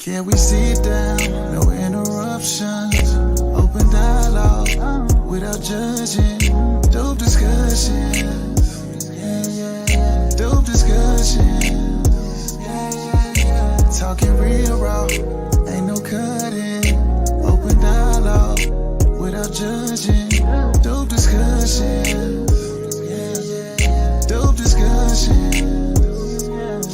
Can we sit down? No interruptions. Open dialogue without judging. Dope discussions. Yeah. Dope discussions. Yeah. Talking real raw. Ain't no cutting. Open dialogue without judging. Dope discussions. Yeah. Dope discussions.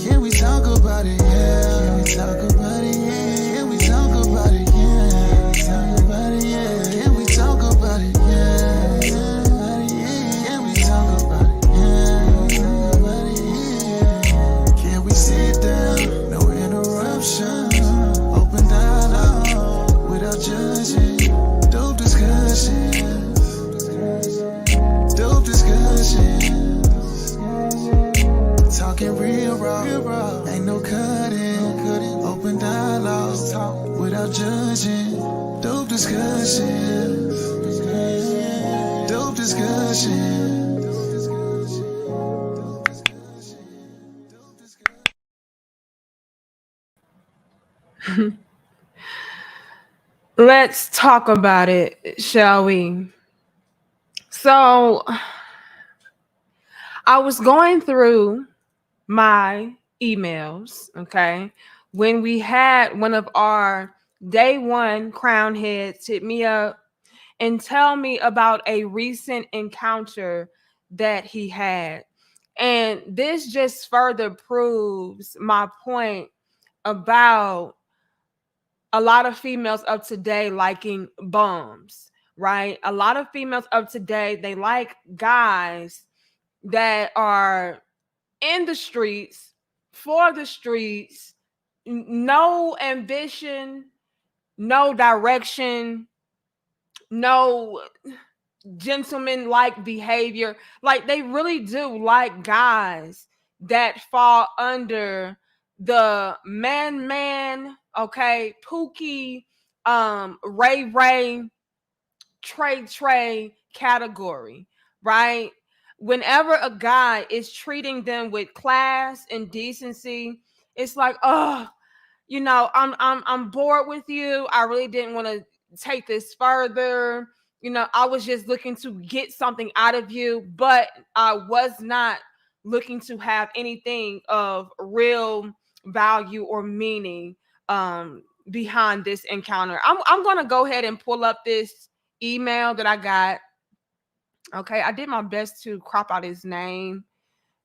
Can we talk about it? Yeah. Can we talk about it? Yeah. Can we talk about it? Yeah. Talk about it? Yeah. Can we talk about it? Yeah. Can we talk about it? Yeah. Talk about it? Yeah. Can we sit down? No interruptions. Open dialogue without judging. Dope discussions. Dope discussions. Talking real raw, ain't no cutting. Open dialogue without judging. Dope discussions. Dope discussions. Let's talk about it, shall we? So I was going through my emails, okay, when we had one of our day one crown heads hit me up and tell me about a recent encounter that he had. And this just further proves my point about a lot of females of today liking bums, right? A lot of females of today, they like guys that are in the streets, for the streets, no ambition, no direction, no gentleman-like behavior. Like, they really do like guys that fall under the man, okay, Pookie, Ray, Trey category, right? Whenever a guy is treating them with class and decency, it's like, oh, I'm bored with you. I really didn't want to take this further. I was just looking to get something out of you, but I was not looking to have anything of real value or meaning behind this encounter. I'm gonna go ahead and pull up this email that I got. Okay, I did my best to crop out his name,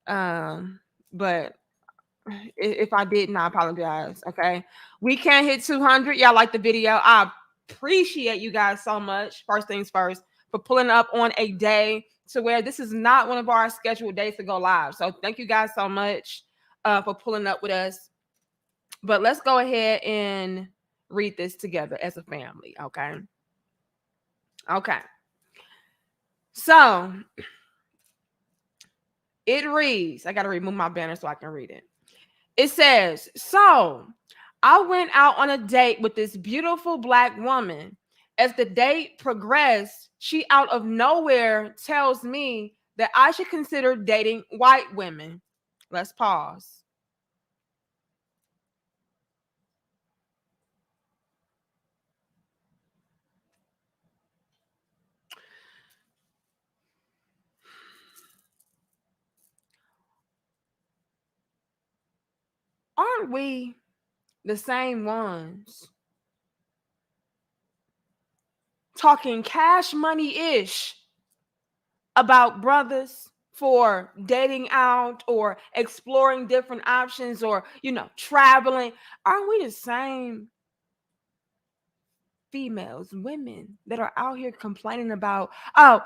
but if I didn't, I apologize. Okay, we can't hit 200. Y'all like the video? I appreciate you guys so much. First things first, for pulling up on a day to where this is not one of our scheduled days to go live. So thank you guys so much for pulling up with us. But let's go ahead and read this together as a family. Okay. So it reads, I got to remove my banner so I can read it. It says, so I went out on a date with this beautiful Black woman. As the date progressed, she out of nowhere tells me that I should consider dating white women. Let's pause. Aren't we the same ones talking cash money-ish about brothers for dating out or exploring different options or, traveling? Aren't we the same females, women that are out here complaining about, oh,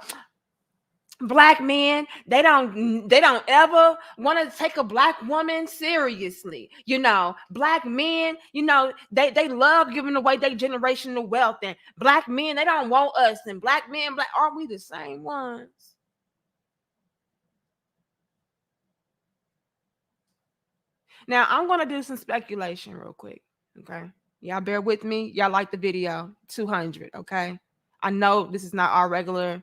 Black men, they don't ever want to take a Black woman seriously. Black men, they love giving away their generational wealth, and Black men, they don't want us, and Black men, aren't we the same ones? Now, I'm going to do some speculation real quick, okay? Y'all bear with me. Y'all like the video. 200, okay? I know this is not our regular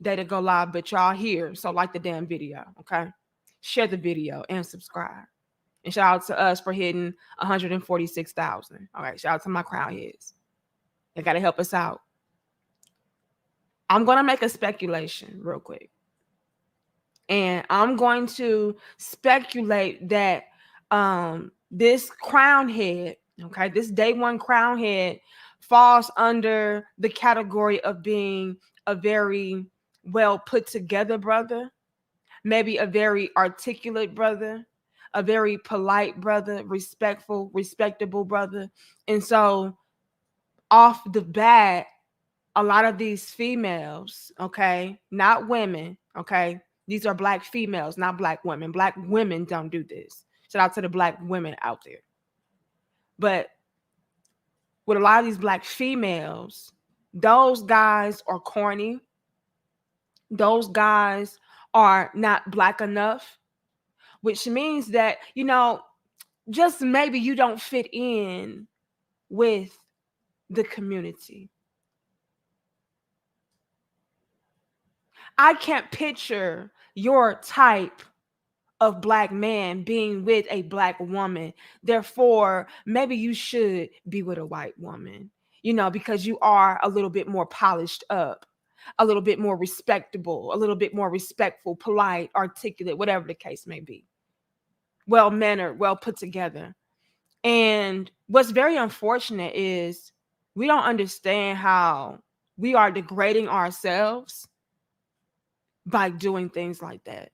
day to go live, but y'all here, so like the damn video, okay? Share the video and subscribe And shout out to us for hitting 146,000. All right, shout out to my crown heads. They got to help us out. I'm going to make a speculation real quick. And I'm going to speculate that this crown head, okay, this day one crown head falls under the category of being a very well put together brother, maybe a very articulate brother, a very polite brother, respectful, respectable brother. And so off the bat, a lot of these females, okay, not women, okay, these are Black females, not Black women. Black women don't do this. Shout out to the Black women out there. But with a lot of these Black females, those guys are corny. Those guys are not Black enough, which means that, you know, just maybe you don't fit in with the community. I can't picture your type of Black man being with a Black woman. Therefore, maybe you should be with a white woman, you know, because you are a little bit more polished up, a little bit more respectable, a little bit more respectful, polite, articulate, whatever the case may be. Well-mannered, well put together. And what's very unfortunate is we don't understand how we are degrading ourselves by doing things like that.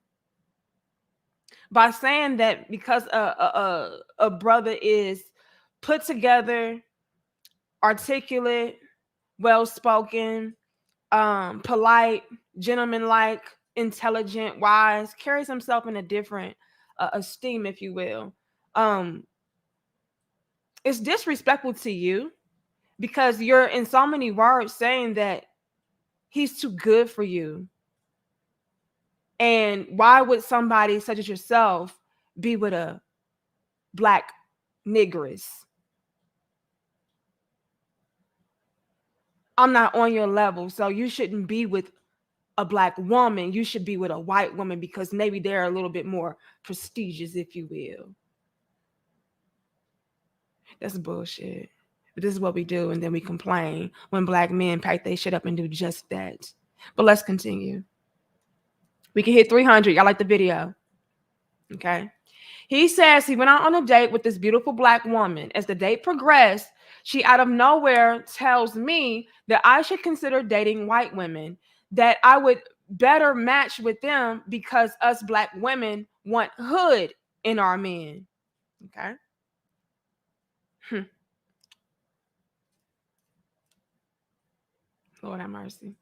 By saying that because a brother is put together, articulate, well-spoken, polite, gentleman-like, intelligent, wise, carries himself in a different esteem, if you will. It's disrespectful to you because you're in so many words saying that he's too good for you. And why would somebody such as yourself be with a Black negress? I'm not on your level, so you shouldn't be with a Black woman. You should be with a white woman because maybe they're a little bit more prestigious, if you will. That's bullshit. But this is what we do, and then we complain when Black men pack their shit up and do just that. But let's continue. We can hit 300. Y'all like the video? Okay. He says he went out on a date with this beautiful Black woman. As the date progressed, she out of nowhere tells me that I should consider dating white women, that I would better match with them because us Black women want hood in our men. Okay. Lord have mercy.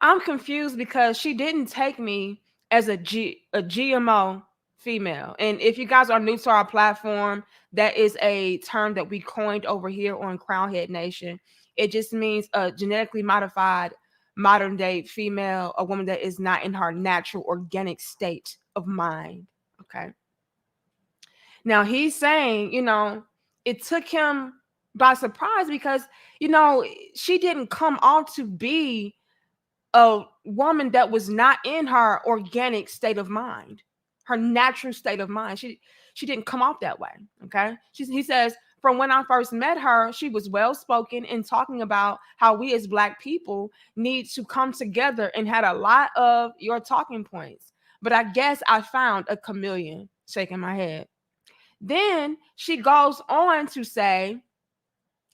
I'm confused because she didn't take me as a GMO female. And if you guys are new to our platform, that is a term that we coined over here on Crown Head Nation. It just means a genetically modified modern day female, a woman that is not in her natural organic state of mind. Okay. Now he's saying, you know, it took him by surprise because, you know, she didn't come on to be a woman that was not in her organic state of mind, her natural state of mind. She didn't come off that way. Okay. He says, from when I first met her, she was well-spoken and talking about how we as Black people need to come together and had a lot of your talking points. But I guess I found a chameleon, shaking my head. Then she goes on to say,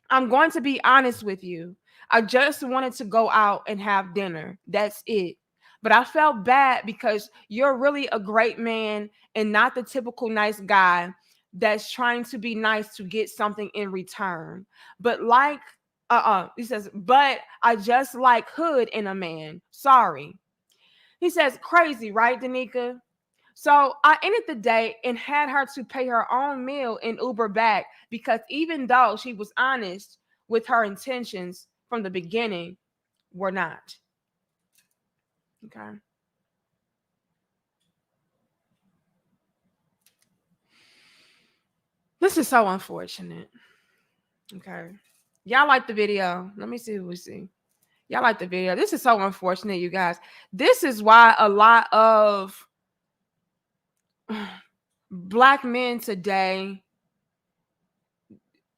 I'm going to be honest with you. I just wanted to go out and have dinner. That's it. But I felt bad because you're really a great man and not the typical nice guy that's trying to be nice to get something in return. But like, he says, but I just like hood in a man. Sorry. He says, crazy, right, Danica? So I ended the date and had her to pay her own meal and Uber back because even though she was honest with her intentions from the beginning, were not. Okay. This is so unfortunate. Okay. Y'all like the video? Let me see what we see. Y'all like the video? This is so unfortunate, you guys. This is why a lot of Black men today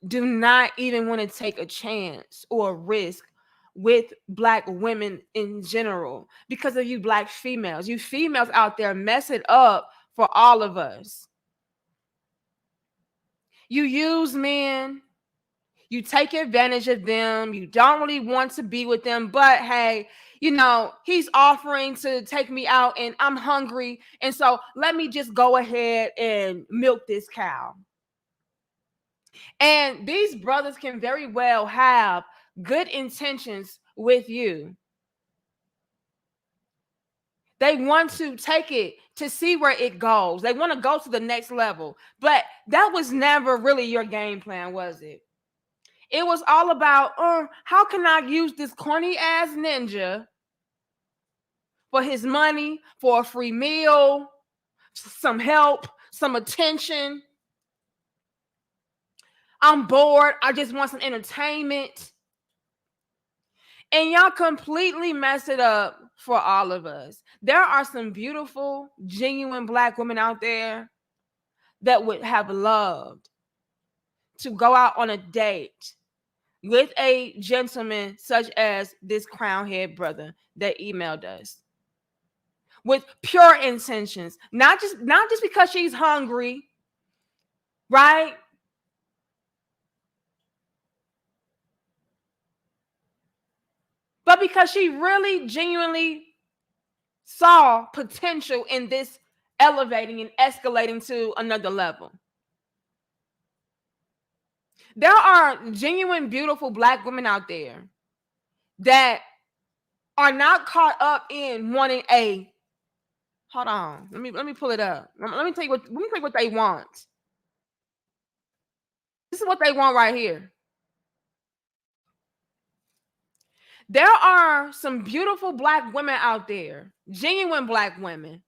do not even want to take a chance or a risk with Black women in general because of you Black females. You females out there mess it up for all of us. You use men, you take advantage of them, you don't really want to be with them, but hey, you know, he's offering to take me out and I'm hungry, and so let me just go ahead and milk this cow. And these brothers can very well have good intentions with you. They want to take it to see where it goes. They want to go to the next level. But that was never really your game plan, was it? It was all about, how can I use this corny ass ninja for his money, for a free meal, some help, some attention. I'm bored. I just want some entertainment. And y'all completely mess it up for all of us. There are some beautiful, genuine Black women out there that would have loved to go out on a date with a gentleman such as this crown head brother that emailed us with pure intentions, not just because she's hungry, right? But because she really genuinely saw potential in this elevating and escalating to another level. There are genuine, beautiful Black women out there that are not caught up in wanting a. Hold on, let me pull it up. Let me tell you what they want. This is what they want right here. There are some beautiful Black women out there, genuine Black women,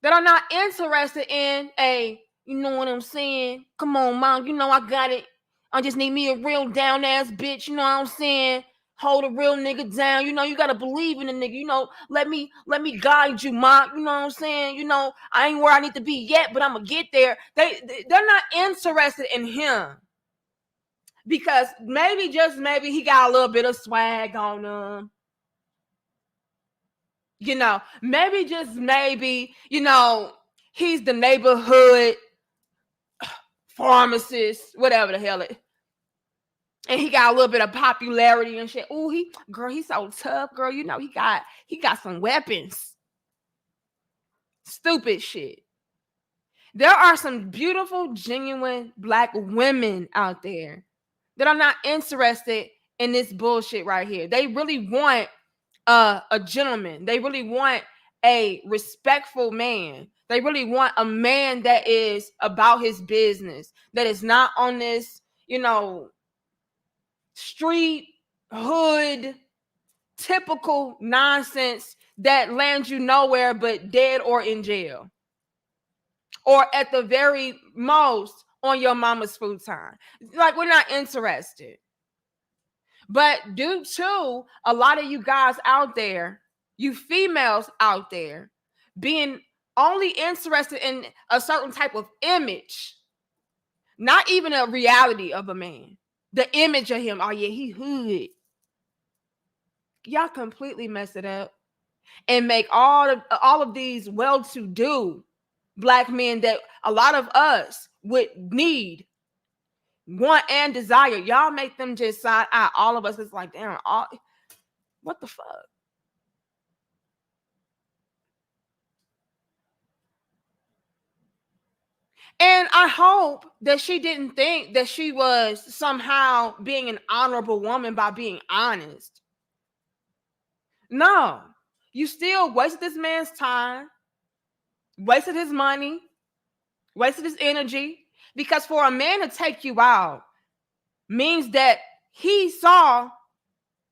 that are not interested in a, you know what I'm saying? Come on, mom, you know I got it. I just need me a real down ass bitch, you know what I'm saying? Hold a real nigga down. You know, you gotta believe in the nigga. You know, let me guide you, mom. You know what I'm saying? You know, I ain't where I need to be yet, but I'm gonna get there. They're not interested in him. Because maybe, just maybe, he got a little bit of swag on him. You know, maybe, just maybe, you know, he's the neighborhood pharmacist, whatever the hell it. And he got a little bit of popularity and shit. Ooh, he's so tough, girl. You know, he got some weapons. Stupid shit. There are some beautiful, genuine Black women out there that are not interested in this bullshit right here. They really want a gentleman. They really want a respectful man. They really want a man that is about his business, that is not on this, you know, street, hood, typical nonsense that lands you nowhere but dead or in jail. Or at the very most on your mama's food time. Like, we're not interested. But due to a lot of you guys out there, you females out there, being only interested in a certain type of image, not even a reality of a man, the image of him, oh yeah, he hood. Y'all completely mess it up and make all of these well-to-do Black men that a lot of us would need, want, and desire. Y'all make them just side eye all of us. It's like, damn, what the fuck? And I hope that she didn't think that she was somehow being an honorable woman by being honest. No, you still wasted this man's time, wasted his money, wasted his energy, because for a man to take you out means that he saw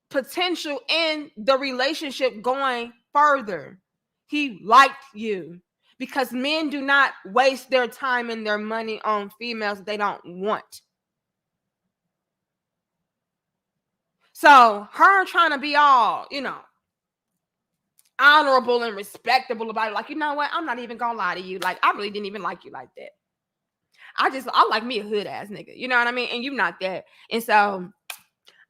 potential in the relationship going further. He liked you, because men do not waste their time and their money on females they don't want. So her trying to be all, you know, honorable and respectable about it. Like, you know what? I'm not even gonna lie to you. Like, I really didn't even like you like that. I like me a hood ass nigga. You know what I mean? And you not that. And so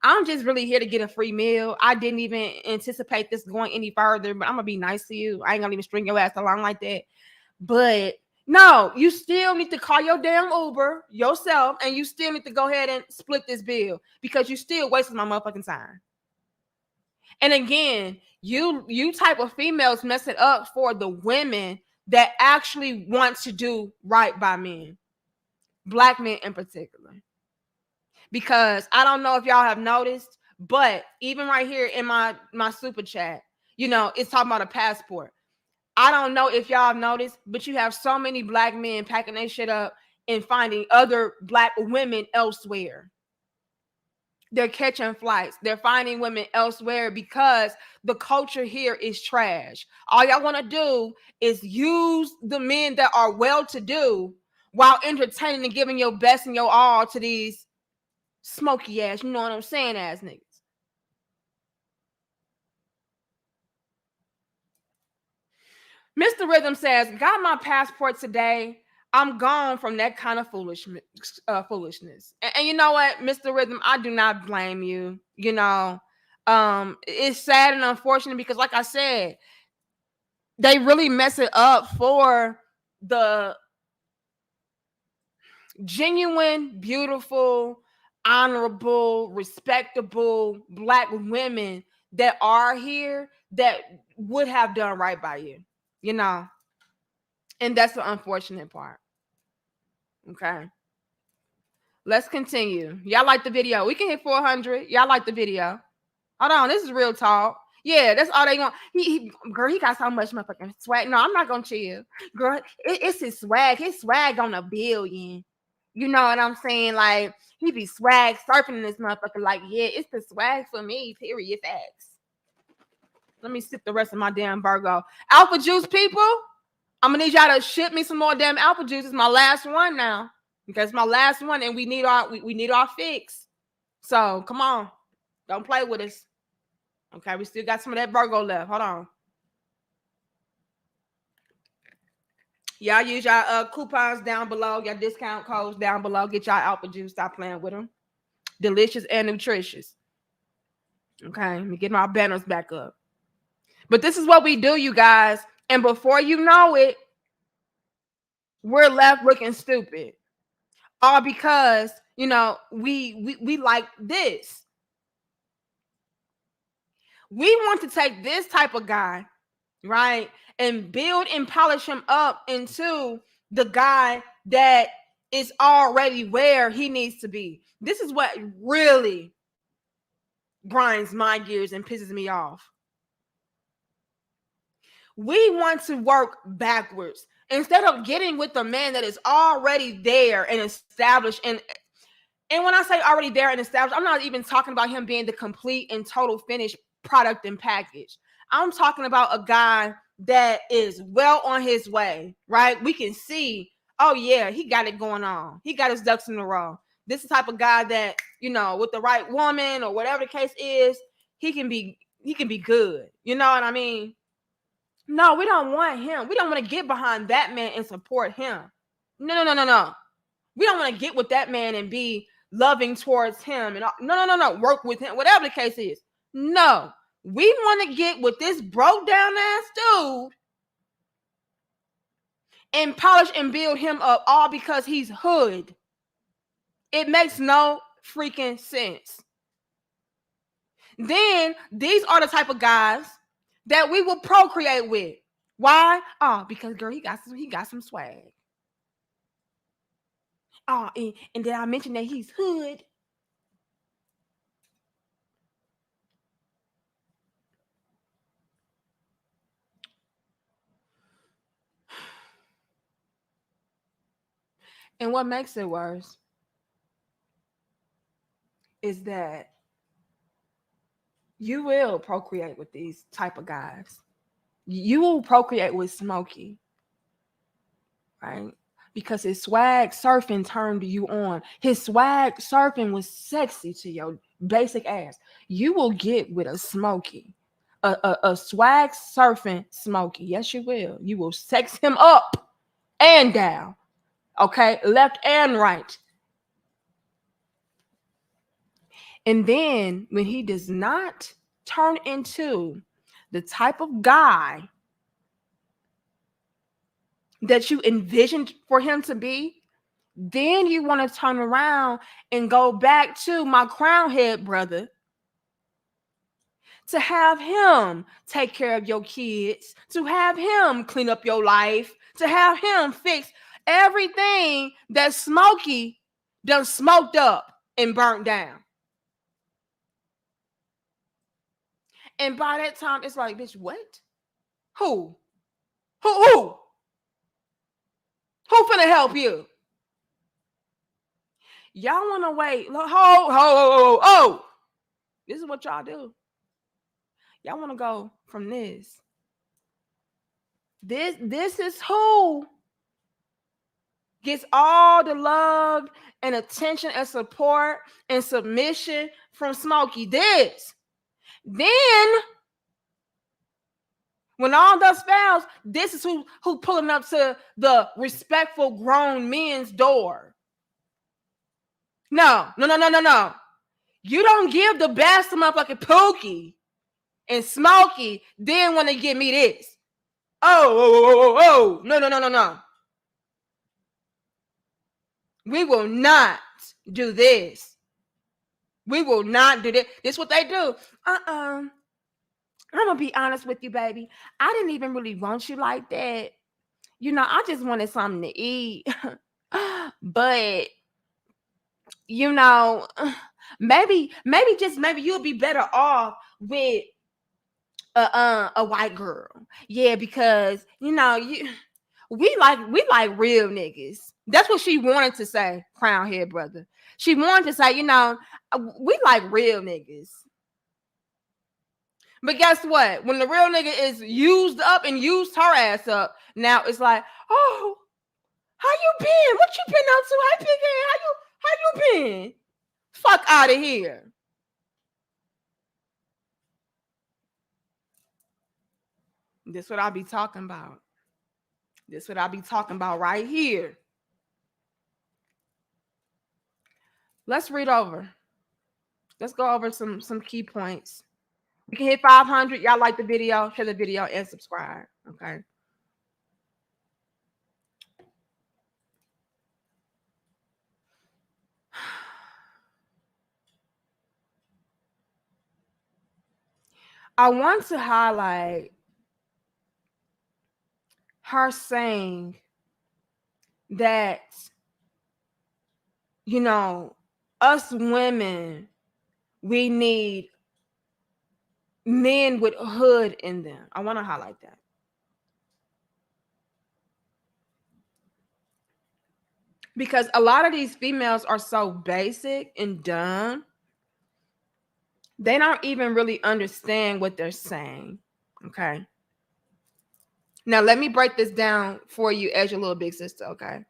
I'm just really here to get a free meal. I didn't even anticipate this going any further, but I'm gonna be nice to you. I ain't gonna even string your ass along like that. But no, you still need to call your damn Uber yourself, and you still need to go ahead and split this bill because you still wasting my motherfucking time. And again, you type of females mess it up for the women that actually want to do right by men, Black men in particular. Because I don't know if y'all have noticed, but even right here in my super chat, it's talking about a passport. I don't know if y'all have noticed, but you have so many Black men packing their shit up and finding other Black women elsewhere. They're catching flights. They're finding women elsewhere because the culture here is trash. All y'all want to do is use the men that are well-to-do while entertaining and giving your best and your all to these smoky ass, you know what I'm saying, ass niggas. Mr. Rhythm says, got my passport today. I'm gone from that kind of foolishness. And you know what, Mr. Rhythm, I do not blame you. It's sad and unfortunate because, like I said, they really mess it up for the genuine, beautiful, honorable, respectable Black women that are here that would have done right by you, and that's the unfortunate part. Okay, let's continue. Y'all like the video? We can hit 400. Y'all like the video? Hold on, this is real talk. Yeah, that's all they want. Girl, he got so much motherfucking swag. No, I'm not gonna chill, girl. It's his swag. His swag on $1 billion. You know what I'm saying? Like, he be swag surfing in this motherfucker. Like, yeah, it's the swag for me, period. Facts. Let me sip the rest of my damn Virgo. Alpha juice, people. I'm gonna need y'all to ship me some more damn alpha juice. It's my last one now. Because it's my last one, and we need our fix. So come on. Don't play with us. Okay, we still got some of that Virgo left. Hold on. Y'all use y'all coupons down below, your discount codes down below. Get y'all alpha juice. Stop playing with them. Delicious and nutritious. Okay, let me get my banners back up. But this is what we do, you guys. And before you know it, we're left looking stupid. All because, we like this. We want to take this type of guy, right, and build and polish him up into the guy that is already where he needs to be. This is what really grinds my gears and pisses me off. We want to work backwards instead of getting with the man that is already there and established. And when I say already there and established, I'm not even talking about him being the complete and total finished product and package. I'm talking about a guy that is well on his way, right? We can see, oh yeah, he got it going on. He got his ducks in a row. This is the type of guy that, with the right woman or whatever the case is, he can be good. You know what I mean? No, we don't want him. We don't want to get behind that man and support him. No. We don't want to get with that man and be loving towards him. And no. Work with him, whatever the case is. No, we want to get with this broke down ass dude and polish and build him up all because he's hood. It makes no freaking sense. Then these are the type of guys that we will procreate with. Why? Oh, because girl, he got some swag. Oh, and did I mention that he's hood? And what makes it worse is that you will procreate with these type of guys. You will procreate with Smokey, right? Because his swag surfing turned you on. His swag surfing was sexy to your basic ass. You will get with a Smokey, a swag surfing Smokey. Yes, you will. You will sex him up and down. Okay, left and right. And then when he does not turn into the type of guy that you envisioned for him to be, then you want to turn around and go back to my crown head brother to have him take care of your kids, to have him clean up your life, to have him fix everything that Smokey done smoked up and burnt down. And by that time, it's like, bitch, what? Who? Who? Who finna help you? Y'all want to wait. Oh. This is what y'all do. Y'all want to go from this. This is who gets all the love and attention and support and submission from Smokey. This. Then, when all those fails, this is who pulling up to the respectful grown men's door. No. You don't give the best to motherfucking Pookie and Smokey, then want to give me this. Oh. No. We will not do this. We will not do this. This is what they do. I'm going to be honest with you, baby. I didn't even really want you like that. You know, I just wanted something to eat. But, you know, maybe you'll be better off with a white girl. Yeah, because, you know, we like real niggas. That's what she wanted to say, crown head brother. She wanted to say, you know, we like real niggas. But guess what? When the real nigga is used up and used her ass up, now it's like, oh, how you been? What you been up to? Hey, Pighead, how you been? Fuck out of here. This what I be talking about. This what I be talking about right here. Let's read over. Let's go over some key points. We can hit 500. Y'all like the video, share the video, and subscribe. Okay. I want to highlight her saying that, you know, us women, we need men with hood in them. I want to highlight that. Because a lot of these females are so basic and dumb. They don't even really understand what they're saying. Okay. Now, let me break this down for you as your little big sister. Okay.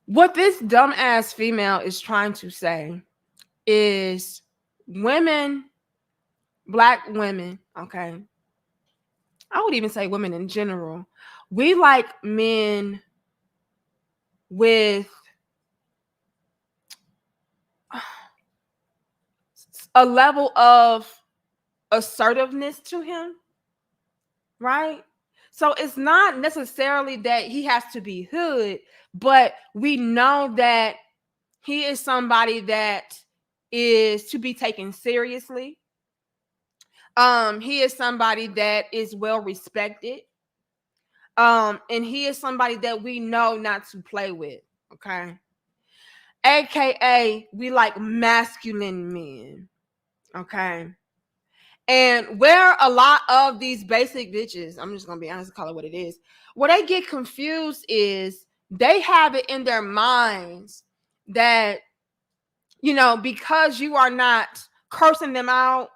What this dumbass female is trying to say is women, Black women, okay, I would even say women in general, we like men with a level of assertiveness to him, right? So it's not necessarily that he has to be hood, but we know that he is somebody that is to be taken seriously. He is somebody that is well respected. And he is somebody that we know not to play with. Okay. AKA, we like masculine men. Okay. And where a lot of these basic bitches, I'm just gonna be honest and call it what it is, where they get confused is they have it in their minds that, you know, because you are not cursing them out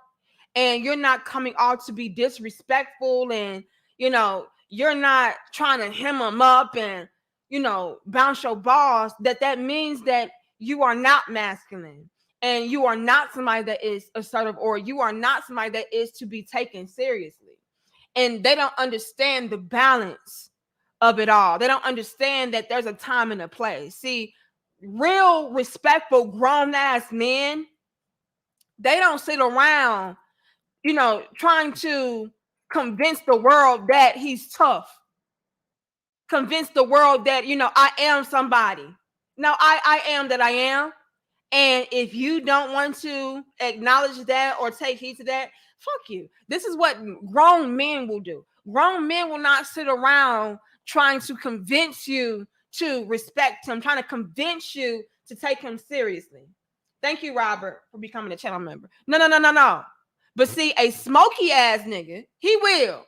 and you're not coming out to be disrespectful and, you know, you're not trying to hem them up and, you know, bounce your balls, that means that you are not masculine. and you are not somebody that is assertive, or you are not somebody that is to be taken seriously. And they don't understand the balance of it all. They don't understand that there's a time and a place. See, real respectful grown ass men, they don't sit around, trying to convince the world that he's tough, convince the world that, I am somebody. No, I am that I am. And if you don't want to acknowledge that or take heed to that, fuck you. This is what grown men will do. Grown men will not sit around trying to convince you to respect him, trying to convince you to take him seriously. Thank you, Robert, for becoming a channel member. No. But see, a smoky ass nigga, he will.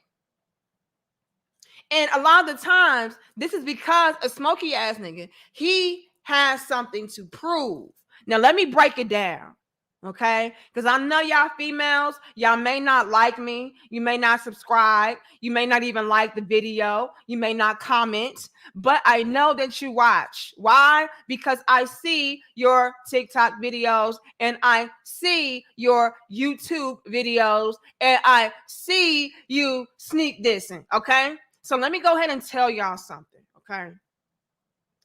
And a lot of the times, this is because a smoky ass nigga, he has something to prove. Now, let me break it down, okay? Because I know y'all females, y'all may not like me. You may not subscribe. You may not even like the video. You may not comment. But I know that you watch. Why? Because I see your TikTok videos, and I see your YouTube videos, and I see you sneak dissing, okay? So let me go ahead and tell y'all something, okay?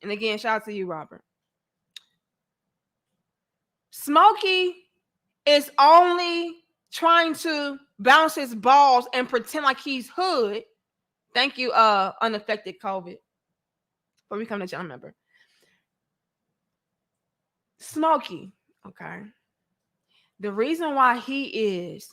And again, shout out to you, Robert. Smokey is only trying to bounce his balls and pretend like he's hood. Thank you, unaffected COVID, for becoming a channel member. Smokey, okay? The reason why he is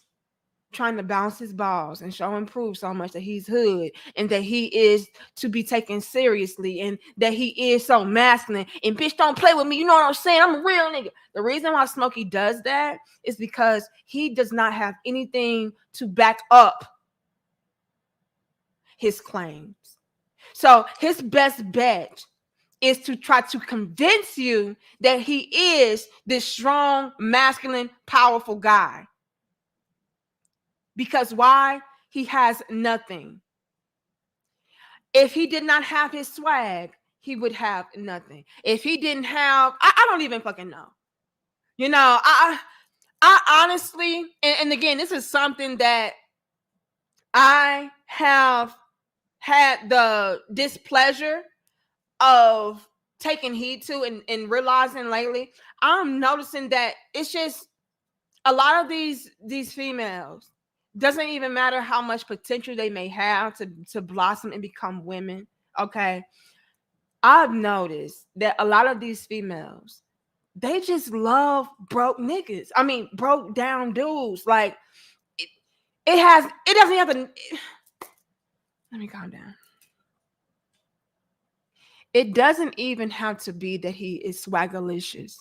trying to bounce his balls and show and prove so much that he's hood and that he is to be taken seriously and that he is so masculine and bitch don't play with me, you know what I'm saying, I'm a real nigga. The reason why Smokey does that is because he does not have anything to back up his claims. So his best bet is to try to convince you that he is this strong, masculine, powerful guy. Because why? He has nothing. If he did not have his swag, he would have nothing. If he didn't have, I don't even fucking know. I honestly, and again, this is something that I have had the displeasure of taking heed to and realizing lately. I'm noticing that it's just a lot of these females, doesn't even matter how much potential they may have to blossom and become women. Okay. I've noticed that a lot of these females, they just love broke niggas. I mean, broke down dudes. Like it doesn't have to. Let me calm down. It doesn't even have to be that he is swaggerlicious.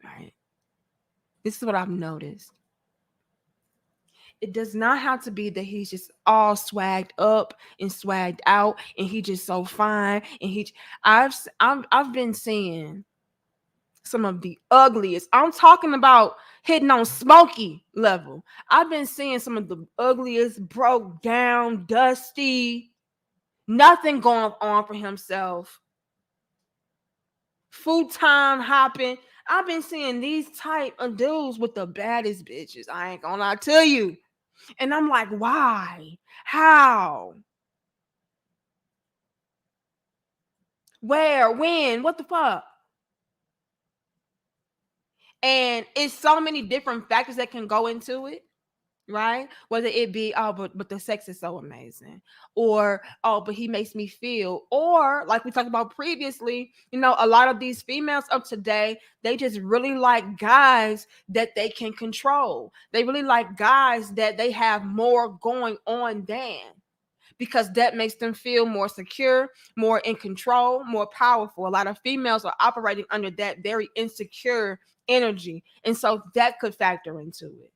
Right. This is what I've noticed. It does not have to be that he's just all swagged up and swagged out and he just so fine. And I've been seeing some of the ugliest. I'm talking about hitting on Smokey level. I've been seeing some of the ugliest, broke down, dusty, nothing going on for himself, futon hopping. I've been seeing these type of dudes with the baddest bitches. I ain't gonna lie to you. And I'm like, why? How? Where? When? What the fuck? And it's so many different factors that can go into it, right? Whether it be, oh, but the sex is so amazing, or oh, but he makes me feel, or like we talked about previously, a lot of these females of today, they just really like guys that they can control. They really like guys that they have more going on than, because that makes them feel more secure, more in control, more powerful. A lot of females are operating under that very insecure energy. And so that could factor into it,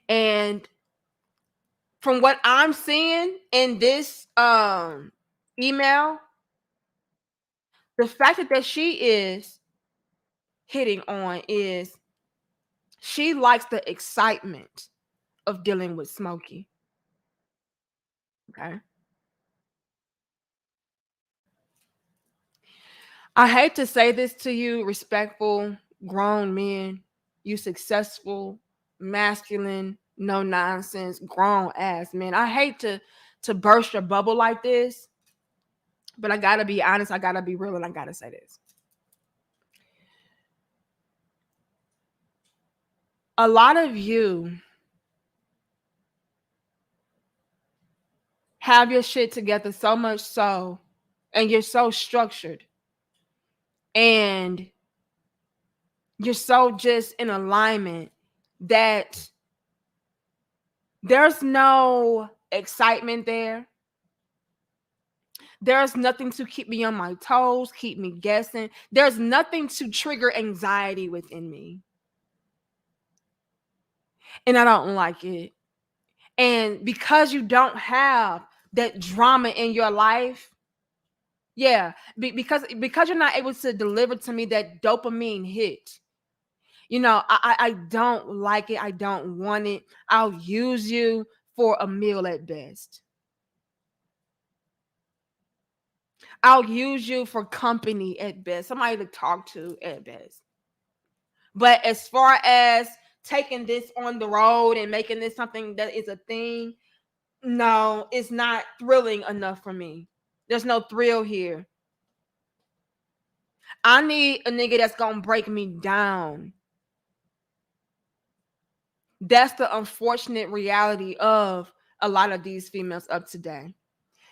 And from what I'm seeing in this email, the fact that she is hitting on is she likes the excitement of dealing with Smokey. Okay. I hate to say this to you, respectful, grown men, you successful, masculine, no nonsense, grown ass men. I hate to burst your bubble like this, but I gotta be honest, I gotta be real, and I gotta say this. A lot of you have your shit together so much so, and you're so structured, and you're so just in alignment that there's no excitement there. There's nothing to keep me on my toes, keep me guessing. There's nothing to trigger anxiety within me. And I don't like it. And because you don't have that drama in your life, yeah, because you're not able to deliver to me that dopamine hit. You know, I don't like it. I don't want it. I'll use you for a meal at best. I'll use you for company at best, somebody to talk to at best. But as far as taking this on the road and making this something that is a thing, no, it's not thrilling enough for me. There's no thrill here. I need a nigga that's gonna break me down. That's the unfortunate reality of a lot of these females up today.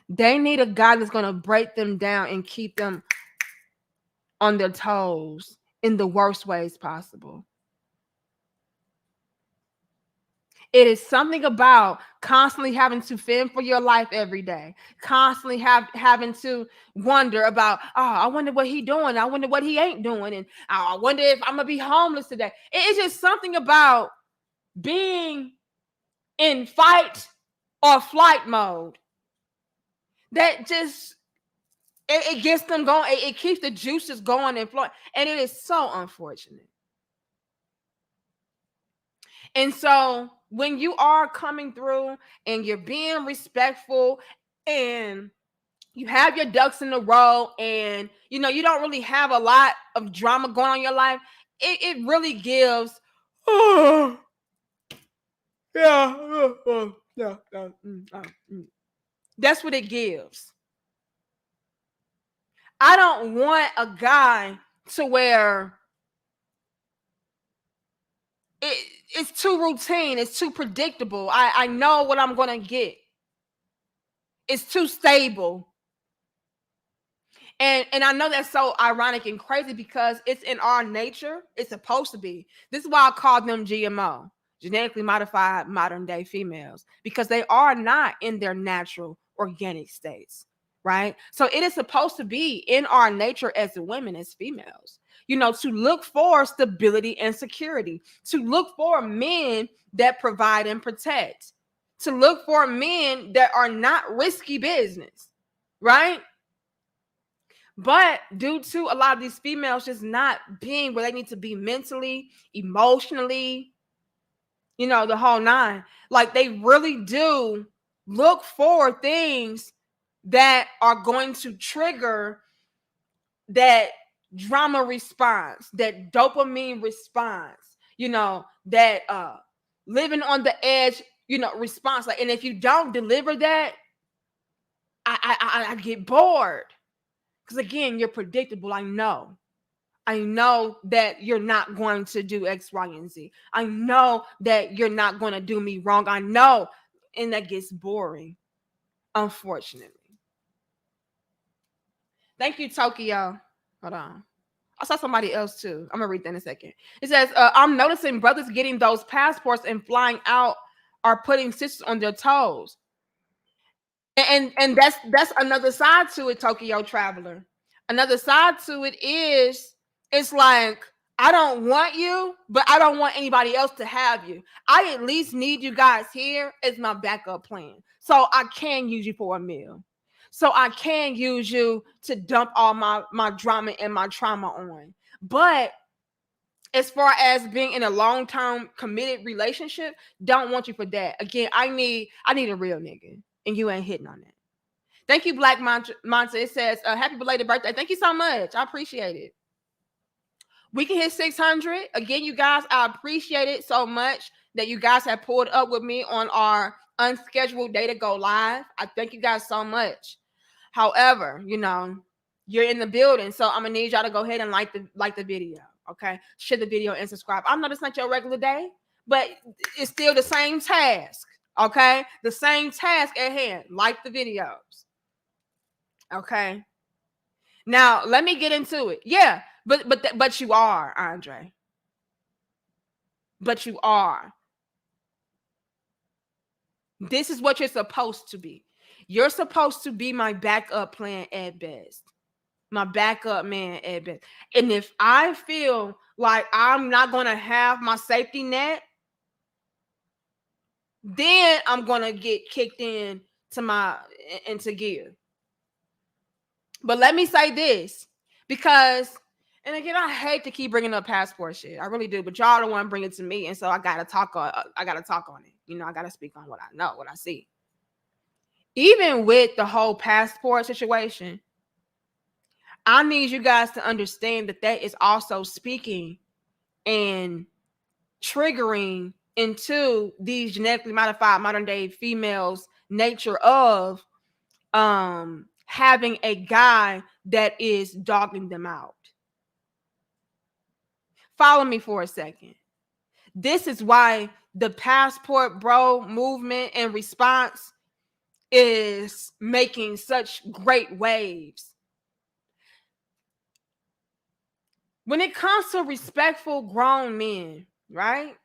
They need a guy that's gonna break them down and keep them on their toes in the worst ways possible. It is something about constantly having to fend for your life every day, constantly having to wonder about, oh, I wonder what he doing. I wonder what he ain't doing. And oh, I wonder if I'm going to be homeless today. It's just something about being in fight or flight mode that just, it gets them going. It keeps the juices going and flowing. And it is so unfortunate. And so when you are coming through and you're being respectful and you have your ducks in a row and you know you don't really have a lot of drama going on in your life, it really gives that's what it gives. I don't want a guy to where it's too routine, it's too predictable. I know what I'm gonna get. It's too stable. And I know that's so ironic and crazy because it's in our nature. It's supposed to be. This is why I call them GMO, genetically modified modern day females, because they are not in their natural organic states, right? So it is supposed to be in our nature as women, as females, you know, to look for stability and security, to look for men that provide and protect, to look for men that are not risky business, right? But due to a lot of these females just not being where they need to be mentally, emotionally, you know, the whole nine, like they really do look for things that are going to trigger that drama response, that dopamine response, you know, that living on the edge, you know, response. Like, and if you don't deliver that, I get bored. Because again, you're predictable. I know that you're not going to do X, Y, and Z. I know that you're not going to do me wrong. I know. And that gets boring, unfortunately. Thank you, Tokyo. Hold on. I saw somebody else too. I'm going to read that in a second. It says, I'm noticing brothers getting those passports and flying out are putting sisters on their toes. And that's another side to it, Tokyo Traveler. Another side to it is it's like I don't want you, but I don't want anybody else to have you. I at least need you guys here as my backup plan. So I can use you for a meal. So I can use you to dump all my drama and my trauma on. But as far as being in a long-term committed relationship, don't want you for that. Again, I need a real nigga, and you ain't hitting on that. Thank you, Black Monster. It says, happy belated birthday. Thank you so much. I appreciate it. We can hit 600. Again, you guys, I appreciate it so much that you guys have pulled up with me on our unscheduled day to go live. I thank you guys so much. However, you're in the building, so I'm gonna need y'all to go ahead and like the video. Okay, share the video and subscribe. I know it's not your regular day, but it's still the same task. Okay, the same task at hand. Like the videos. Okay. Now let me get into it. Yeah, but you are, Andre. But you are. This is what you're supposed to be. You're supposed to be my backup plan at best. My backup man at best. And if I feel like I'm not going to have my safety net, then I'm going to get kicked into gear. But let me say this, because, and again, I hate to keep bringing up passport shit. I really do, but y'all don't want to bring it to me, and so I gotta talk on. I it. I gotta speak on what I know, what I see. Even with the whole passport situation, I need you guys to understand that is also speaking and triggering into these genetically modified modern day females' nature of having a guy that is dogging them out. Follow me for a second. This is why the passport bro movement and response is making such great waves. When it comes to respectful grown men, right?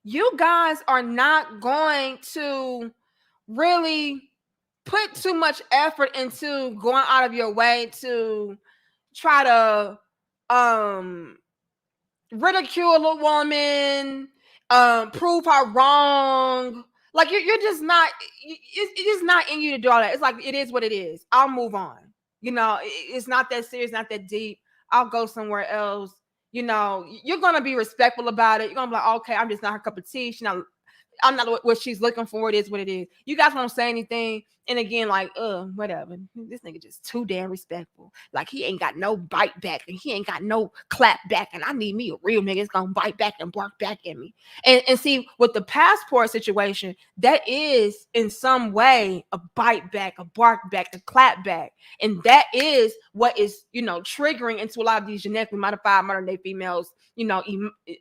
You guys are not going to really put too much effort into going out of your way to try to ridicule a woman, prove her wrong. Like you're just not. It's just not in you to do all that. It's like it is what it is. I'll move on. It's not that serious, not that deep. I'll go somewhere else. You're gonna be respectful about it. You're gonna be like, okay, I'm just not her cup of tea. I'm not what she's looking for. It is what it is. You guys won't say anything. And again, like, whatever. This nigga just too damn respectful. Like, he ain't got no bite back and he ain't got no clap back. And I need me a real nigga that's gonna bite back and bark back at me. And see, with the passport situation, that is in some way a bite back, a bark back, a clap back. And that is what is, triggering into a lot of these genetically modified modern day females,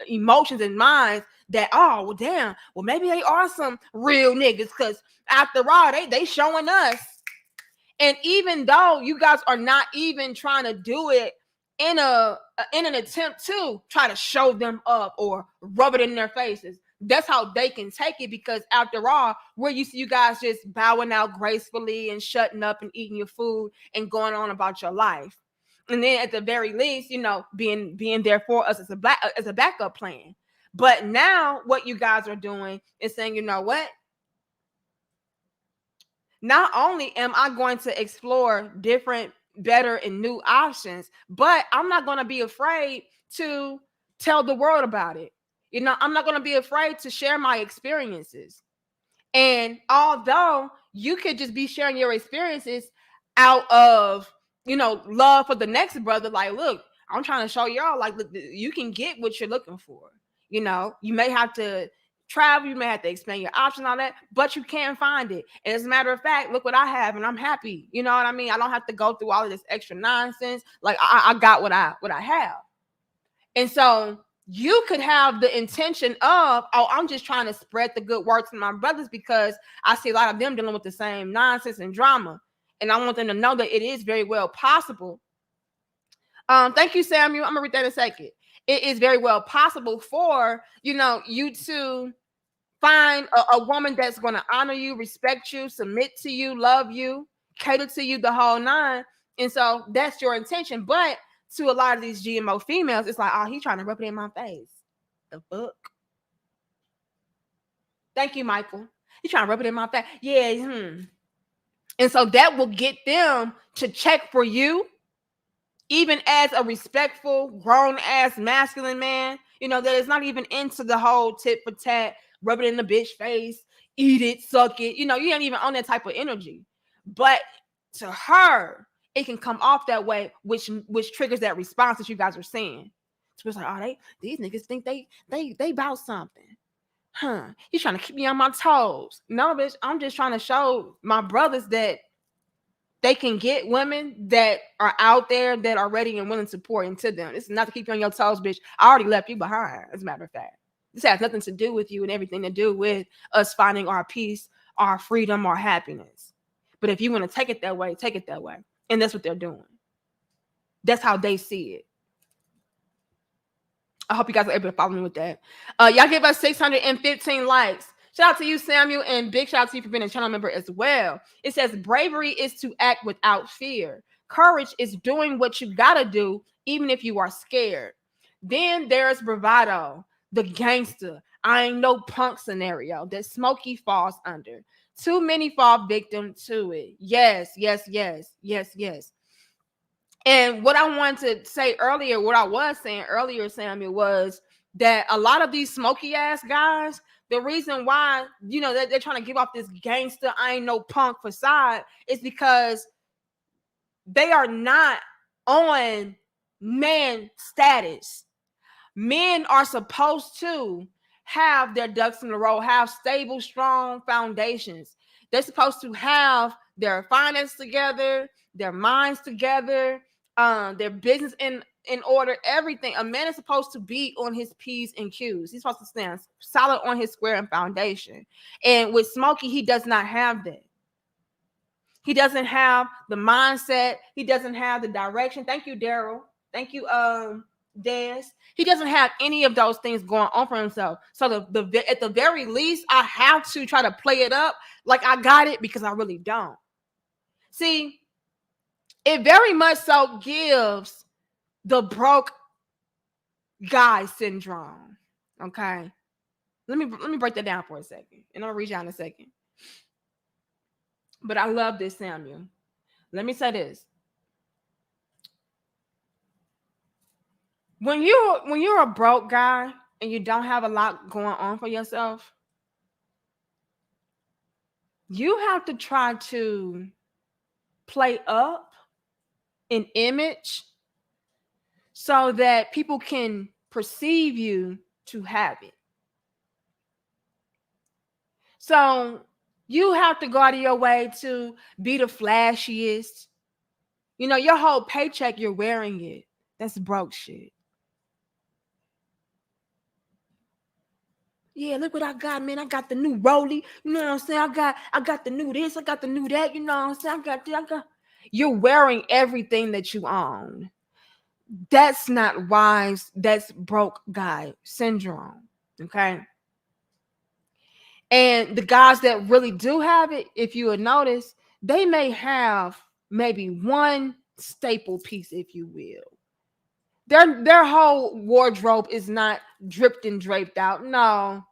emotions and minds that, oh, well, damn, well, maybe they are some real niggas, because after all, they showing us. And even though you guys are not even trying to do it in an attempt to try to show them up or rub it in their faces, that's how they can take it, because after all, we're used to you guys just bowing out gracefully and shutting up and eating your food and going on about your life. And then at the very least, being there for us as a backup plan. But now what you guys are doing is saying, you know what? Not only am I going to explore different, better, and new options, but I'm not going to be afraid to tell the world about it. I'm not going to be afraid to share my experiences. And although you could just be sharing your experiences out of, love for the next brother, like, look, I'm trying to show y'all, like, look, you can get what you're looking for. You may have to travel, you may have to expand your options, all that, but you can find it. And as a matter of fact, look what I have, and I'm happy. You know what I mean? I don't have to go through all of this extra nonsense. Like, I got what I have. And so you could have the intention of, oh, I'm just trying to spread the good word to my brothers because I see a lot of them dealing with the same nonsense and drama. And I want them to know that it is very well possible. Thank you, Samuel. I'm gonna read that in a second. It is very well possible for, you to find a woman that's going to honor you, respect you, submit to you, love you, cater to you, the whole nine. And so that's your intention. But to a lot of these GMO females, it's like, oh, he's trying to rub it in my face. The fuck? Thank you, Michael. He's trying to rub it in my face. Yeah. And so that will get them to check for you. Even as a respectful, grown-ass, masculine man, that is not even into the whole tit for tat, rub it in the bitch face, eat it, suck it. You ain't even on that type of energy. But to her, it can come off that way, which triggers that response that you guys are seeing. So it's like, oh, these niggas think they about something. Huh? He's trying to keep me on my toes. No, bitch, I'm just trying to show my brothers that they can get women that are out there that are ready and willing to pour into them. This is not to keep you on your toes, bitch. I already left you behind, as a matter of fact. This has nothing to do with you and everything to do with us finding our peace, our freedom, our happiness. But if you want to take it that way, take it that way. And that's what they're doing. That's how they see it. I hope you guys are able to follow me with that. Y'all give us 615 likes. Shout out to you, Samuel, and big shout out to you for being a channel member as well. It says, bravery is to act without fear. Courage is doing what you gotta do, even if you are scared. Then there's bravado, the gangster, I ain't no punk scenario that Smokey falls under. Too many fall victim to it. Yes, yes, yes, yes, yes. And what I wanted to say earlier, what I was saying earlier, Samuel, was that a lot of these smoky ass guys, the reason why, you know, they're trying to give off this gangster, I ain't no punk facade is because they are not on man status. Men are supposed to have their ducks in a row, have stable, strong foundations. They're supposed to have their finances together, their minds together, their business in order, everything. A man is supposed to be on his P's and Q's. He's supposed to stand solid on his square and foundation. And with Smokey, he does not have that. He doesn't have the mindset. He doesn't have the direction. Thank you, Daryl. Thank you, Des. He doesn't have any of those things going on for himself. So the at the very least, I have to try to play it up like I got it because I really don't. See, it very much so gives the broke guy syndrome. Okay. Let me break that down for a second. And I'll read you out in a second. But I love this, Samuel. Let me say this. When you're a broke guy and you don't have a lot going on for yourself, you have to try to play up an image so that people can perceive you to have it. So you have to go out of your way to be the flashiest. You know, your whole paycheck, you're wearing it. That's broke shit. Yeah, look what I got, man. I got the new Rolly. You know what I'm saying? I got the new this. I got the new that. You know what I'm saying? I got. You're wearing everything that you own. That's not wise. That's broke guy syndrome. Okay. And the guys that really do have it, if you would notice, they may have maybe one staple piece, if you will. Their whole wardrobe is not dripped and draped out. No,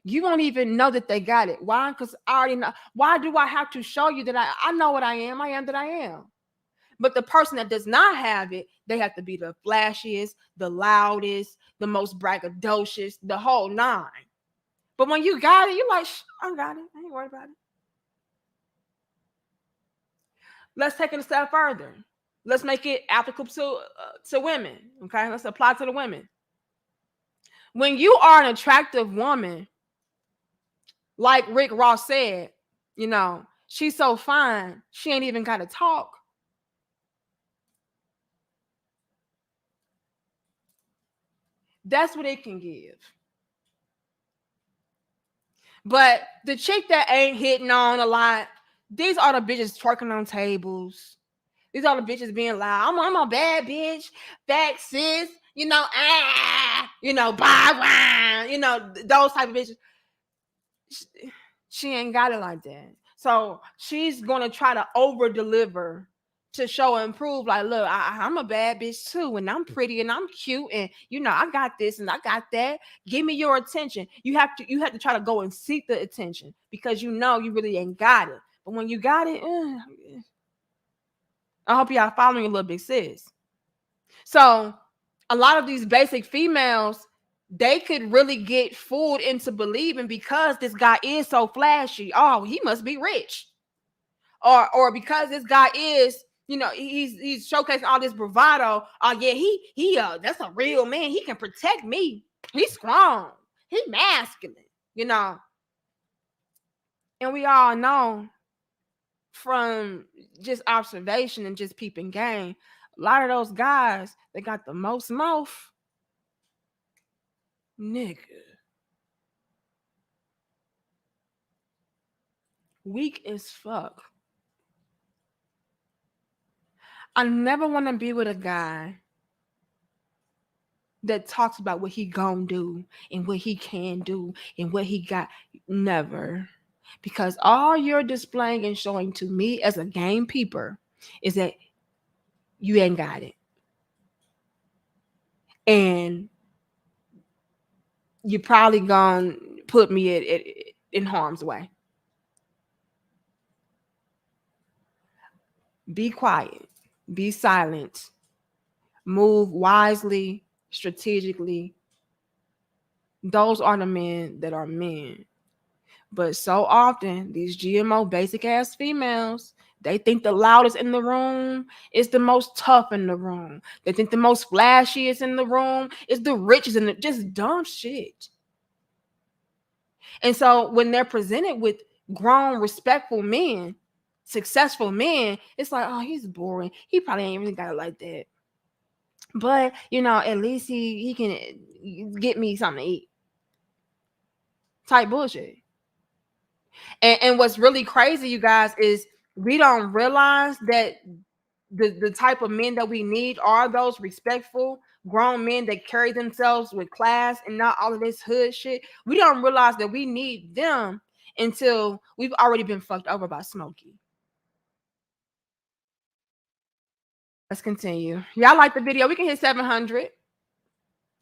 you won't even know that they got it. Why? Because I already know. Why do I have to show you that I know what I am? I am that I am. But the person that does not have it, they have to be the flashiest, the loudest, the most braggadocious, the whole nine. But when you got it, you're like, I got it. I ain't worried about it. Let's take it a step further. Let's make it applicable to women. Okay, let's apply to the women. When you are an attractive woman, like Rick Ross said, you know, she's so fine, she ain't even got to talk. That's what it can give. But the chick that ain't hitting on a lot, these are the bitches twerking on tables. These are the bitches being loud. I'm a bad bitch, fat sis, you know, bye, you know, those type of bitches. She ain't got it like that. So she's gonna try to over deliver to show and prove, like, look, I'm a bad bitch too, and I'm pretty and I'm cute, and you know, I got this and I got that. Give me your attention. You have to try to go and seek the attention because you know you really ain't got it. But when you got it, I hope y'all following a little bit, sis. So a lot of these basic females, they could really get fooled into believing because this guy is so flashy. Oh, he must be rich. or because this guy is, he's showcasing all this bravado. Oh yeah, he that's a real man. He can protect me. He's strong. He masculine. You know, and we all know from just observation and just peeping game, a lot of those guys that got the most mouth, nigga, weak as fuck. I never want to be with a guy that talks about what he gonna do and what he can do and what he got. Never. Because all you're displaying and showing to me as a game peeper is that you ain't got it. And you probably gonna put me in harm's way. Be quiet. Be silent. Move wisely, strategically. Those are the men that are men. But so often, these GMO basic ass females, they think the loudest in the room is the most tough in the room. They think the most flashiest in the room is the richest in the just dumb shit. And so when they're presented with grown, respectful men, successful men, it's like, oh, he's boring. He probably ain't really got it like that. But at least he can get me something to eat. Type bullshit. And what's really crazy, you guys, is we don't realize that the type of men that we need are those respectful grown men that carry themselves with class and not all of this hood shit. We don't realize that we need them until we've already been fucked over by Smokey. Let's continue. Y'all like the video? We can hit 700.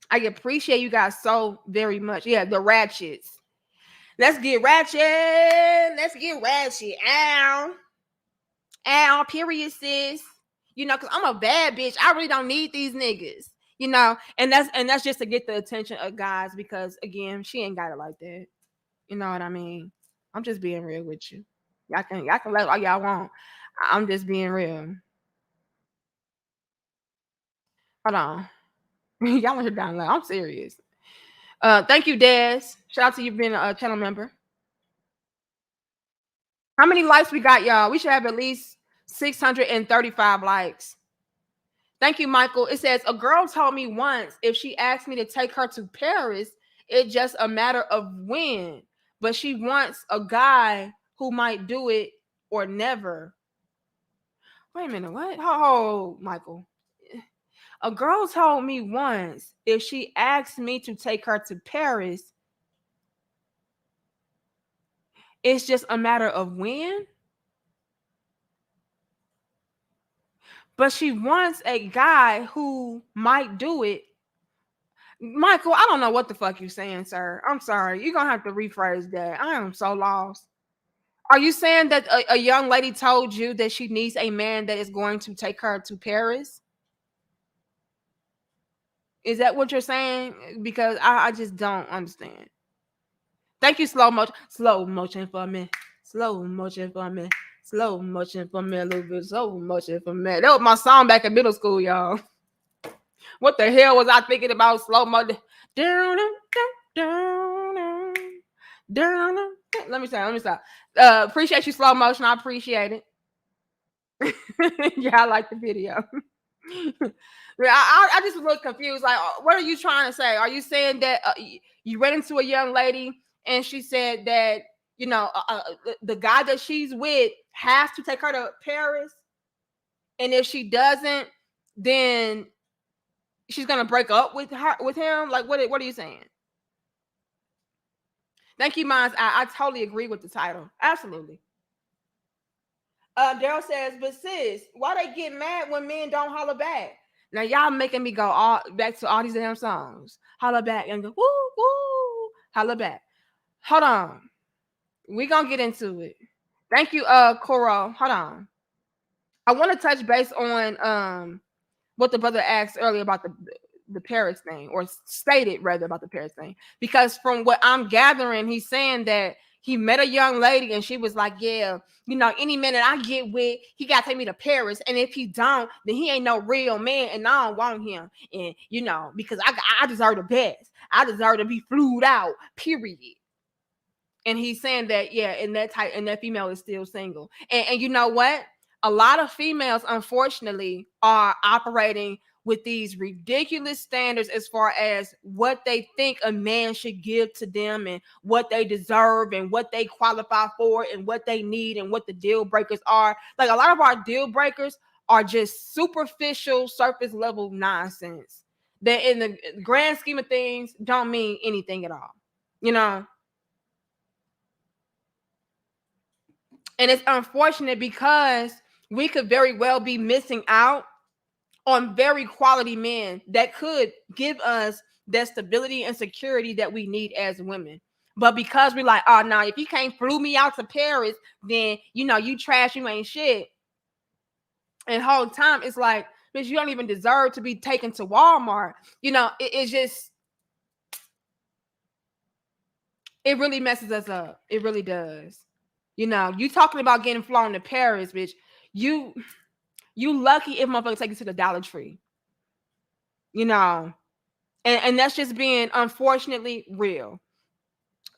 I appreciate you guys so very much. Yeah, the ratchets. Let's get ratchet. Let's get ratchet. Ow, period, sis. Because I'm a bad bitch. I really don't need these niggas. And that's just to get the attention of guys, because again, she ain't got it like that. You know what I mean? I'm just being real with you. Y'all can let all y'all want. I'm just being real. Hold on. Y'all are down low. I'm serious. Thank you, Des. Shout out to you being a channel member. How many likes we got, y'all? We should have at least 635 likes. Thank you, Michael. It says, a girl told me once if she asked me to take her to Paris, it's just a matter of when. But she wants a guy who might do it or never. Wait a minute, what? Oh, Michael. A girl told me once if she asked me to take her to Paris, it's just a matter of when. But she wants a guy who might do it. Michael, I don't know what the fuck you're saying, sir. I'm sorry. You're going to have to rephrase that. I am so lost. Are you saying that a young lady told you that she needs a man that is going to take her to Paris? Is that what you're saying? Because I just don't understand. Thank you, slow motion. Slow motion for me. Slow motion for me. Slow motion for me a little bit. Slow motion for me. That was my song back in middle school, y'all. What the hell was I thinking about? Slow motion. Let me stop. Appreciate you, slow motion. I appreciate it. Yeah, I like the video. I just look confused. Like, what are you trying to say? Are you saying that you ran into a young lady and she said that the guy that she's with has to take her to Paris, and if she doesn't, then she's gonna break up with him? Like, what are you saying? Thank you, Mons. I totally agree with the title. Absolutely. Daryl says, but sis, why they get mad when men don't holler back? Now y'all making me go back to all these damn songs. Holler back and go, woo, woo, holler back. Hold on. We gonna get into it. Thank you, Coro. Hold on. I want to touch base on what the brother asked earlier about the Paris thing, or stated rather about the Paris thing, because from what I'm gathering, he's saying that he met a young lady and she was like, yeah, any minute I get with, he got to take me to Paris. And if he don't, then he ain't no real man and I don't want him. And, because I deserve the best. I deserve to be flued out, period. And he's saying that, yeah, and that female is still single. And you know what? A lot of females, unfortunately, are operating with these ridiculous standards as far as what they think a man should give to them and what they deserve and what they qualify for and what they need and what the deal breakers are. Like, a lot of our deal breakers are just superficial, surface level nonsense that in the grand scheme of things don't mean anything at all. And it's unfortunate because we could very well be missing out on very quality men that could give us that stability and security that we need as women. But because we're like, oh, no, if you can't flew me out to Paris, then, you trash, you ain't shit. And the whole time, it's like, bitch, you don't even deserve to be taken to Walmart. It's just, it really messes us up. It really does. You talking about getting flown to Paris, bitch. You lucky if motherfuckers take you to the Dollar Tree. And that's just being unfortunately real.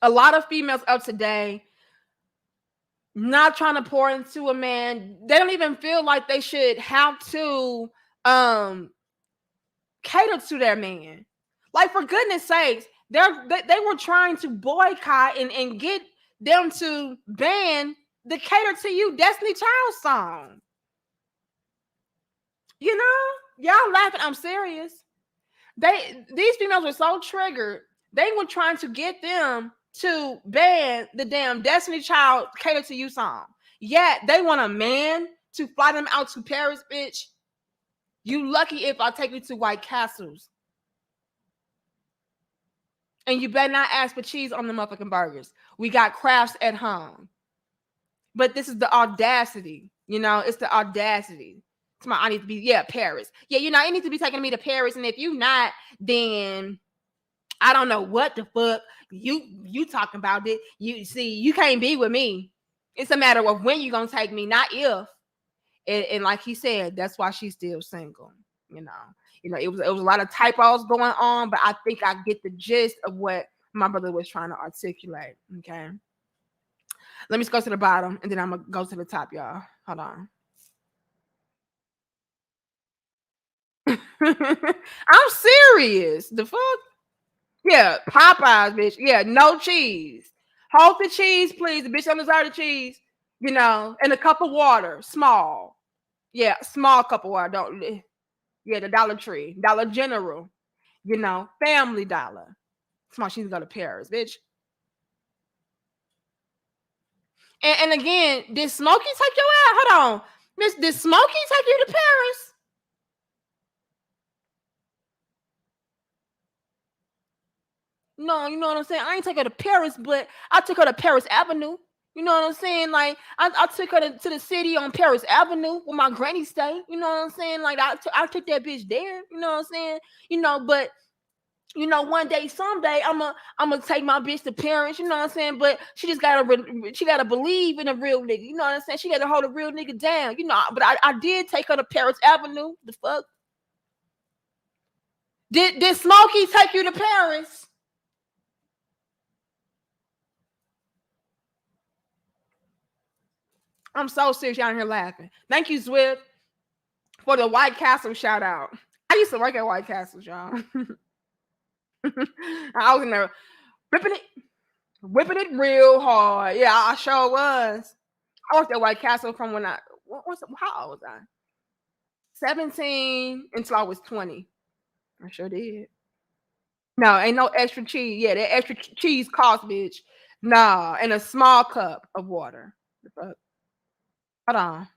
A lot of females of today not trying to pour into a man. They don't even feel like they should have to cater to their man. Like, for goodness sakes, they were trying to boycott and get them to ban the Cater to You Destiny Child song. Y'all laughing. I'm serious. These females were so triggered. They were trying to get them to ban the damn Destiny Child Cater to You song. Yet they want a man to fly them out to Paris, bitch. You lucky if I take you to White Castles. And you better not ask for cheese on the motherfucking burgers. We got crafts at home. But this is the audacity. It's the audacity. I need to be, Paris. Yeah, I need to be taking me to Paris. And if you not, then I don't know what the fuck you talking about it. You see, you can't be with me. It's a matter of when you gonna take me, not if. And like he said, that's why she's still single. It was a lot of typos going on, but I think I get the gist of what my brother was trying to articulate. Okay. Let me just go to the bottom and then I'm gonna go to the top, y'all. Hold on. I'm serious. The fuck? Yeah, Popeyes, bitch. Yeah, no cheese. Hold the cheese, please. The bitch don't deserve the cheese. And a cup of water, small. Yeah, small cup of water. Don't. Yeah, the Dollar Tree, Dollar General. Family Dollar. Small. She's go to Paris, bitch. And again, did Smokey take you out? Hold on, Miss. Did Smokey take you to Paris? No, you know what I'm saying? I ain't take her to Paris, but I took her to Paris Avenue. You know what I'm saying? Like, I took her to the city on Paris Avenue where my granny stay. You know what I'm saying? Like, I took that bitch there. You know what I'm saying? But one day, someday, I'm gonna take my bitch to Paris. You know what I'm saying? But she just gotta believe in a real nigga. You know what I'm saying? She gotta hold a real nigga down. But I did take her to Paris Avenue. The fuck? Did Smokey take you to Paris? I'm so serious. Y'all in here laughing. Thank you, Swift, for the White Castle shout out. I used to work at White Castles, y'all. I was in there whipping it real hard. Yeah, I sure was. I worked at White Castle from when how old was I? 17 until I was 20. I sure did. No, ain't no extra cheese. Yeah, that extra cheese cost, bitch. Nah, and a small cup of water. The fuck? Hold on.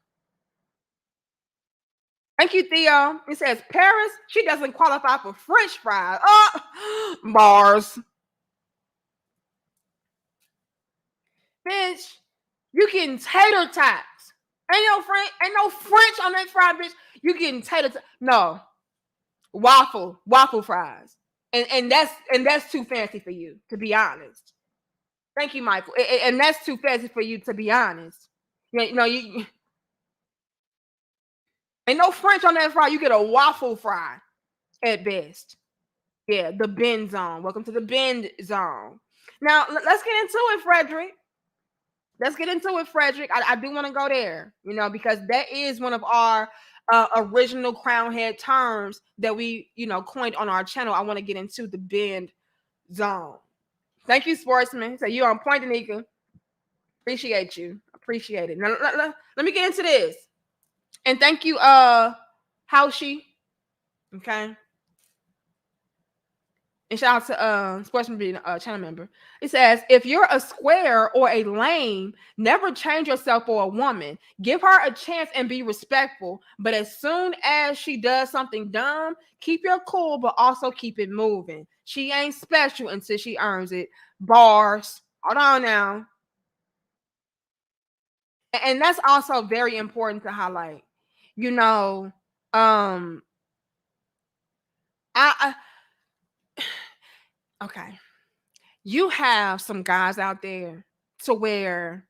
Thank you, Theo. It says Paris, she doesn't qualify for French fries. Oh, bars. Bitch, you getting tater tots. Ain't no French on that fry, bitch. You getting tater tots. No. Waffle fries. And that's too fancy for you, to be honest. Thank you, Michael. And that's too fancy for you, to be honest. You know, you ain't no French on that fry. You get a waffle fry at best. Yeah, the bend zone. Welcome to the bend zone. Now, let's get into it, Frederick. Let's get into it, Frederick. I do want to go there, you know, because that is one of our original crown head terms that we, you know, coined on our channel. I want to get into the bend zone. Thank you, sportsman. So you on point, Danica. Appreciate you. Appreciate it. Now, let me get into this. And thank you, Howshi. Okay. And shout out to Sportsman being a channel member. It says, if you're a square or a lame, never change yourself for a woman. Give her a chance and be respectful. But as soon as she does something dumb, keep your cool, but also keep it moving. She ain't special until she earns it. Bars. Hold on now. And that's also very important to highlight. You know, okay. You have some guys out there to where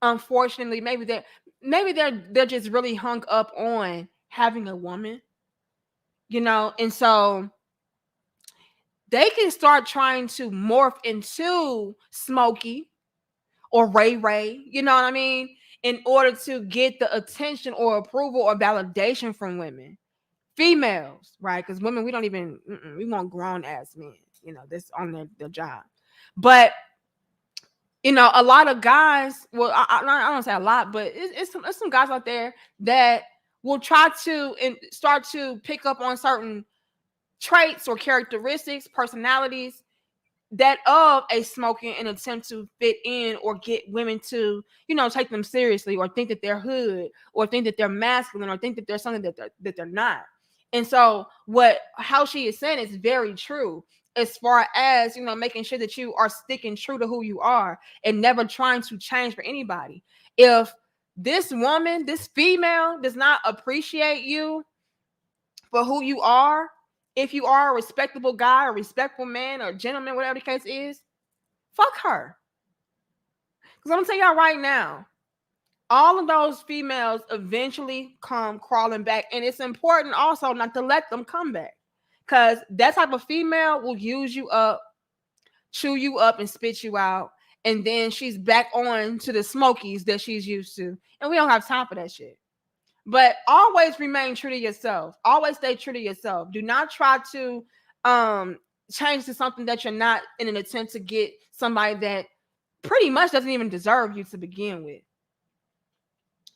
unfortunately maybe they're just really hung up on having a woman, you know, and so they can start trying to morph into Smokey or Ray, you know what I mean, in order to get the attention or approval or validation from women. Females, right? Because women, we don't even, we want grown ass men, you know, this on their job. But, you know, a lot of guys, well, I don't say a lot, but it's some guys out there that will try to and start to pick up on certain traits or characteristics, personalities that of a smoking and attempt to fit in or get women to, you know, take them seriously or think that they're hood or think that they're masculine or think that they're something that they're not. And so how she is saying is very true as far as, you know, making sure that you are sticking true to who you are and never trying to change for anybody. If this woman, this female does not appreciate you for who you are, if you are a respectable guy, a respectful man or gentleman, whatever the case is, fuck her. Because I'm going to tell y'all right now, all of those females eventually come crawling back. And it's important also not to let them come back. Because that type of female will use you up, chew you up, and spit you out. And then she's back on to the smokies that she's used to. And we don't have time for that shit. But always remain true to yourself. Always stay true to yourself. Do not try to change to something that you're not in an attempt to get somebody that pretty much doesn't even deserve you to begin with.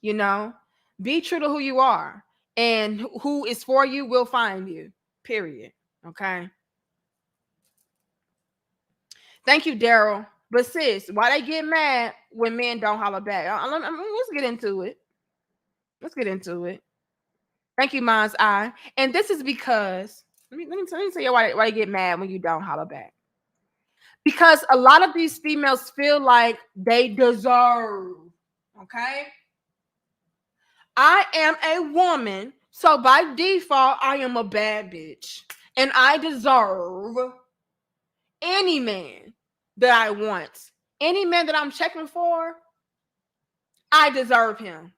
You know, be true to who you are, and who is for you will find you, period. Okay. Thank you, Daryl. But sis, why they get mad when men don't holler back? Let's get into it. Let's get into it. Thank you, Mom's Eye. And this is because, let me tell you why they get mad when you don't holler back. Because a lot of these females feel like they deserve, okay? I am a woman, so by default, I am a bad bitch. And I deserve any man that I want. Any man that I'm checking for, I deserve him.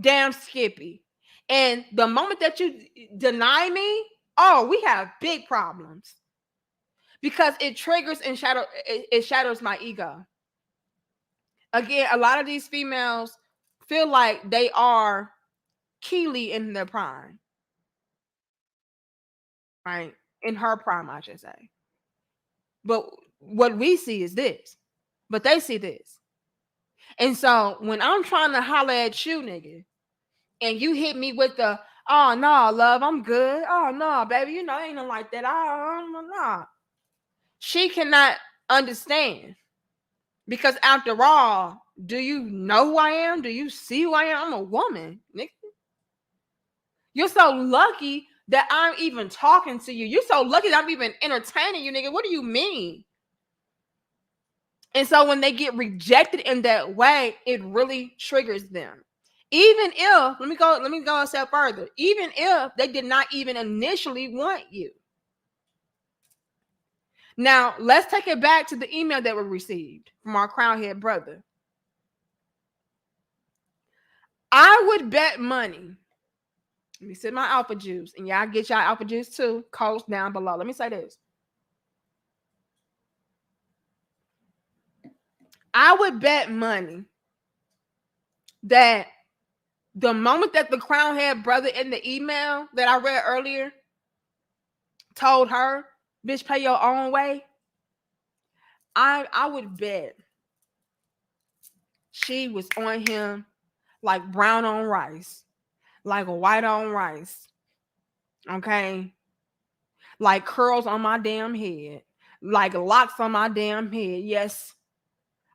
Damn Skippy. And the moment that you deny me, oh, we have big problems. Because it triggers and shatters my ego. Again, a lot of these females feel like they are Keely in their prime. Right? In her prime, I should say. But what we see is this. But they see this. And so when I'm trying to holler at you, nigga, and you hit me with the, oh, no, love, I'm good. Oh, no, baby, you know, ain't nothing like that. No. She cannot understand. Because after all, do you know who I am? Do you see who I am? I'm a woman, nigga. You're so lucky that I'm even talking to you. You're so lucky that I'm even entertaining you, nigga. What do you mean? And so when they get rejected in that way, it really triggers them. Even if, let me go a step further. Even if they did not even initially want you. Now, let's take it back to the email that we received from our crownhead brother. I would bet money. Let me sip my alpha juice, and y'all get y'all alpha juice too. Coast down below. Let me say this. I would bet money that the moment that the crownhead brother in the email that I read earlier told her, bitch, pay your own way, I would bet she was on him like brown on rice, like white on rice, okay? Like curls on my damn head, like locks on my damn head. Yes,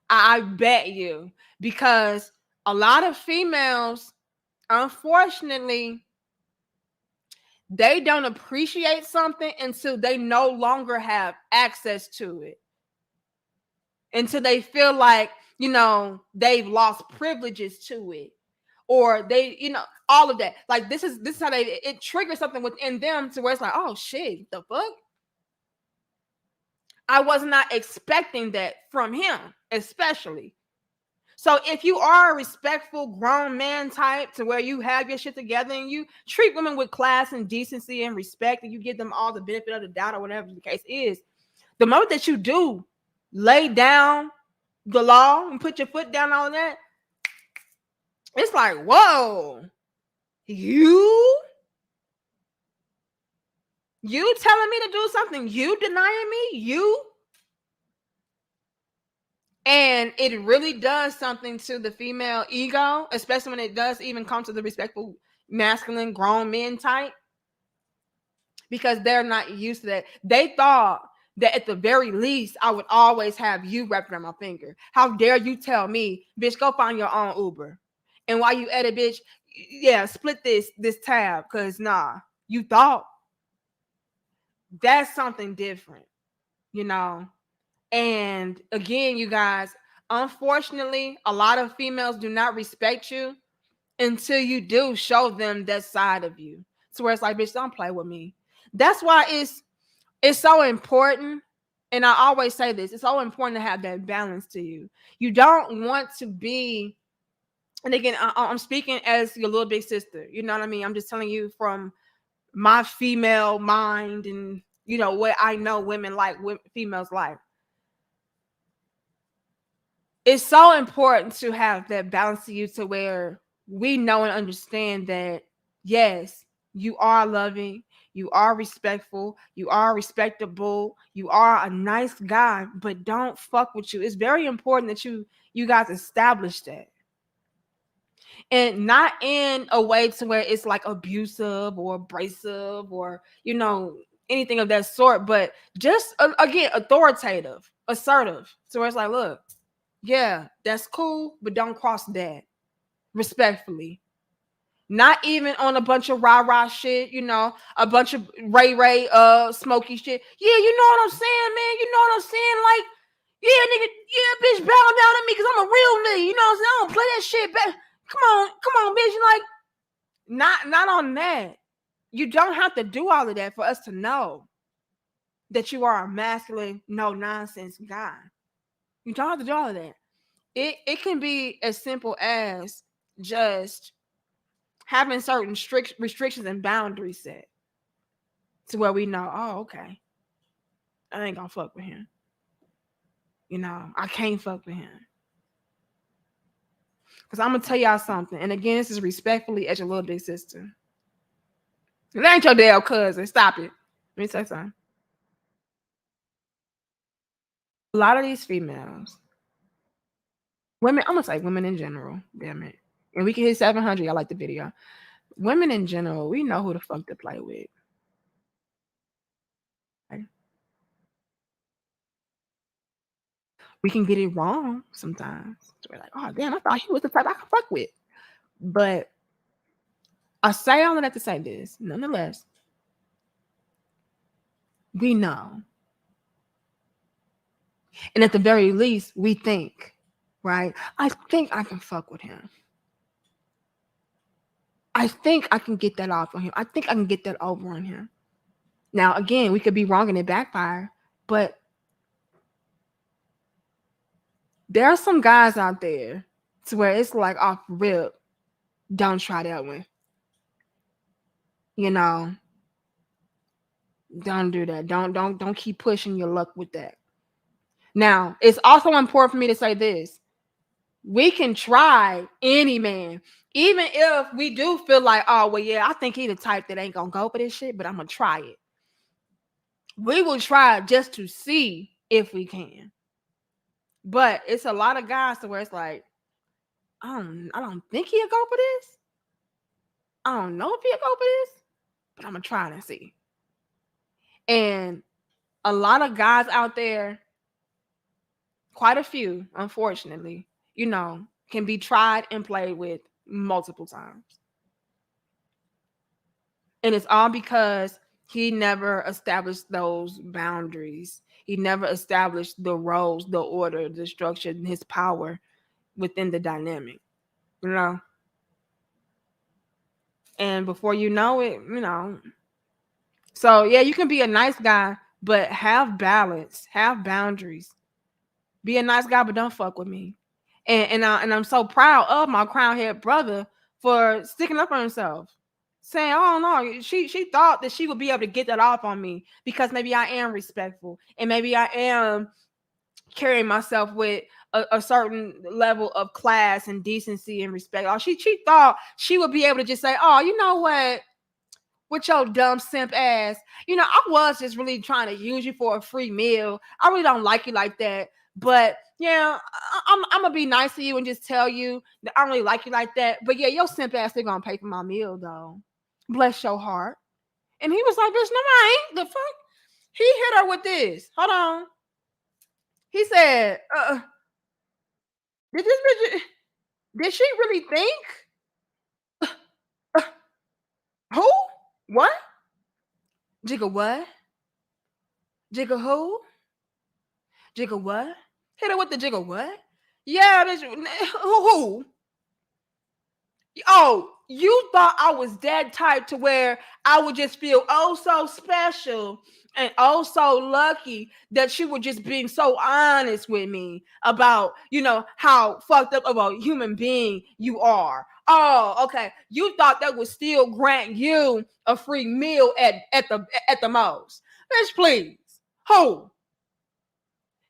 I bet you. Because a lot of females, unfortunately, they don't appreciate something until they no longer have access to it. Until they feel like, they've lost privileges to it. Or they, all of that. Like this is how it triggers something within them to where it's like, oh shit, the fuck? I was not expecting that from him, especially. So if you are a respectful grown man type to where you have your shit together and you treat women with class and decency and respect and you give them all the benefit of the doubt or whatever the case is, the moment that you do lay down the law and put your foot down on that, it's like, whoa, you telling me to do something, you denying me, you. And it really does something to the female ego, especially when it does even come to the respectful, masculine, grown men type, because they're not used to that. They thought that at the very least, I would always have you wrapped around my finger. How dare you tell me, bitch, go find your own Uber. And while you at it, bitch, yeah, split this tab, because nah, you thought. That's something different, And again, you guys, unfortunately, a lot of females do not respect you until you do show them that side of you. So where it's like, bitch, don't play with me. That's why it's so important. And I always say this, it's so important to have that balance to you. You don't want to be, and again, I'm speaking as your little big sister. You know what I mean? I'm just telling you from my female mind and, what I know women like, females like. It's so important to have that balance to you to where we know and understand that, yes, you are loving, you are respectful, you are respectable, you are a nice guy, but don't fuck with you. It's very important that you guys establish that. And not in a way to where it's like abusive or abrasive or, anything of that sort, but just, again, authoritative, assertive. So where it's like, look, yeah, that's cool, but don't cross that. Respectfully. Not even on a bunch of rah-rah shit, a bunch of ray, smoky shit. Yeah, you know what I'm saying, man? You know what I'm saying? Like, yeah, nigga, yeah, bitch, bow down to me because I'm a real nigga. You know what I'm saying? I don't play that shit back. Come on, bitch. You like, not on that. You don't have to do all of that for us to know that you are a masculine, no nonsense guy. You don't have to do all of that. It can be as simple as just having certain strict restrictions and boundaries set to where we know, oh, okay, I ain't gonna fuck with him. I can't fuck with him. Because I'm gonna tell y'all something. And again, this is respectfully as your little big sister. It ain't your damn cousin. Stop it. Let me say something. A lot of these females, women, I'm gonna say women in general, damn it. And we can hit 700. I like the video. Women in general, we know who the fuck to play with. Okay? We can get it wrong sometimes. We're like, oh damn, I thought he was the type I could fuck with. But I say all of that to say this, nonetheless, we know. And at the very least, we think, right? I think I can fuck with him. I think I can get that off on him. I think I can get that over on him. Now, again, we could be wrong and it backfire, but There are some guys out there to where it's like off rip, don't try that one. You know, don't do that. Don't keep pushing your luck with that. Now, it's also important for me to say this. We can try any man. Even if we do feel like, oh, well, yeah, I think he the type that ain't gonna go for this shit, but I'm gonna try it. We will try just to see if we can. But it's a lot of guys to where it's like, I don't think he'll go for this. I don't know if he'll go for this, but I'm gonna try and see. And a lot of guys out there, quite a few, unfortunately, can be tried and played with multiple times. And it's all because he never established those boundaries. He never established the roles, the order, the structure, and his power within the dynamic, And before you know it, So yeah, you can be a nice guy, but have balance, have boundaries. Be a nice guy, but don't fuck with me. And I'm so proud of my crown head brother for sticking up for himself. Saying, oh no, she thought that she would be able to get that off on me because maybe I am respectful and maybe I am carrying myself with a certain level of class and decency and respect. Oh, she thought she would be able to just say, oh, you know what? With your dumb simp ass, I was just really trying to use you for a free meal. I really don't like you like that. But yeah, I'm gonna be nice to you and just tell you that I don't really like you like that. But yeah, your simp ass, they're gonna pay for my meal though. Bless your heart. And he was like, bitch, no, I ain't. The fuck? He hit her with this. Hold on. He said, did this bitch, did she really think? Who? What? Jigga what? Jigga who? Jigga what? Hit her with the jigga what? Yeah, bitch. Who? Oh, you thought I was that type to where I would just feel oh so special and oh so lucky that you were just being so honest with me about, how fucked up of a human being you are. Oh, okay. You thought that would still grant you a free meal at the most. Bitch, please. Who?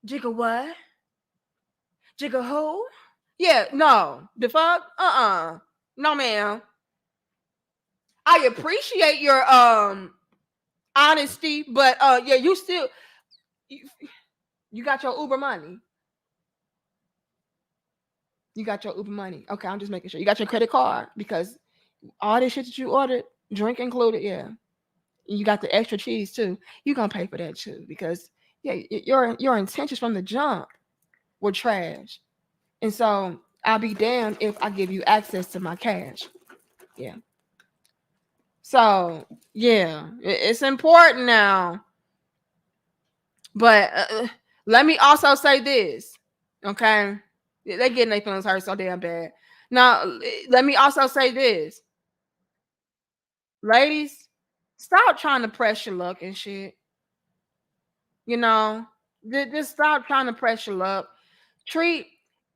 Jigga what? Jigga who? Yeah, no. The fuck? No, ma'am. I appreciate your honesty, but yeah, you still you got your Uber money. You got your Uber money. Okay, I'm just making sure. You got your credit card because all this shit that you ordered, drink included, yeah. You got the extra cheese too. You gonna pay for that too because yeah, your intentions from the jump were trash. And so I'll be damned if I give you access to my cash. Yeah. So yeah, it's important now. But let me also say this, okay? They getting their feelings hurt so damn bad. Now, let me also say this, ladies, stop trying to press your luck and shit. Just stop trying to press your luck. Treat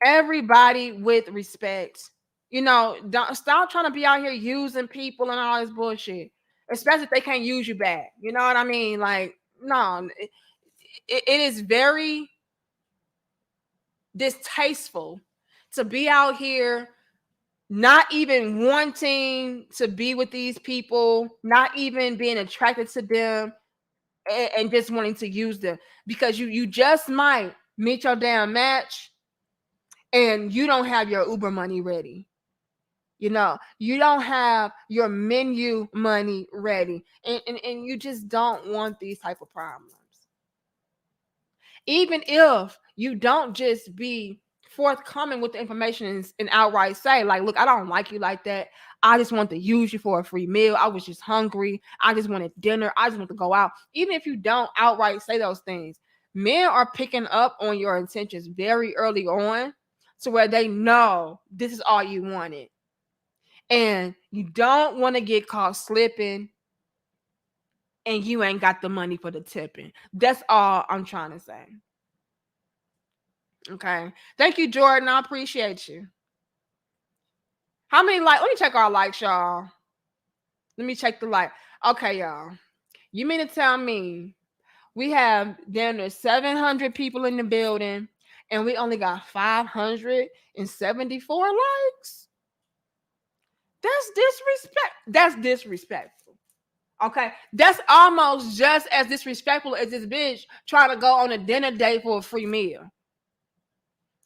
everybody with respect. Don't stop trying to be out here using people and all this bullshit, especially if they can't use you back. You know what I mean? Like, no, it is very distasteful to be out here not even wanting to be with these people, not even being attracted to them, and just wanting to use them because you just might meet your damn match and you don't have your Uber money ready. You don't have your menu money ready, and you just don't want these type of problems. Even if you don't just be forthcoming with the information and outright say, like, look, I don't like you like that. I just want to use you for a free meal. I was just hungry. I just wanted dinner. I just want to go out. Even if you don't outright say those things, men are picking up on your intentions very early on to where they know this is all you wanted. And you don't want to get caught slipping and you ain't got the money for the tipping. That's all I'm trying to say. Okay. Thank you, Jordan. I appreciate you. How many likes? Let me check our likes, y'all. Let me check the like. Okay, y'all. You mean to tell me we have down to 700 people in the building and we only got 574 likes? That's disrespect. That's disrespectful. Okay. That's almost just as disrespectful as this bitch trying to go on a dinner date for a free meal.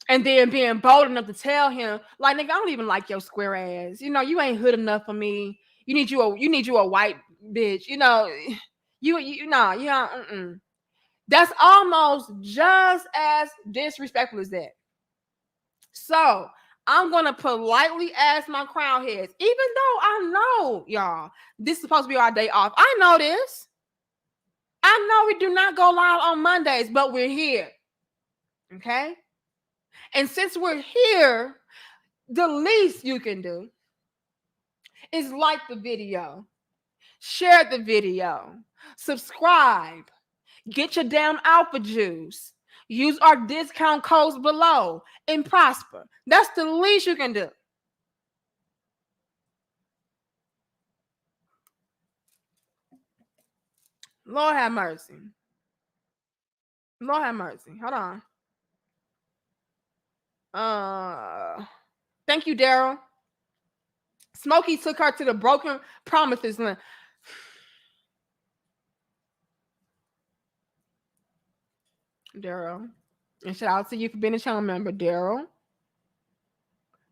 And then being bold enough to tell him, like, nigga, I don't even like your square ass. You know, you ain't hood enough for me. You need you a white bitch. You know, you know. That's almost just as disrespectful as that. So I'm gonna politely ask my crown heads, even though I know, y'all, this is supposed to be our day off. I know this. I know we do not go live on Mondays, but we're here. Okay. And since we're here, the least you can do is like the video, share the video, subscribe, get your damn alpha juice, use our discount codes below, and prosper. That's the least you can do. Lord have mercy. Lord have mercy. Hold on. Thank you, Daryl. Smokey took her to the broken promises land. Daryl. And shout out to you for being a channel member, Daryl.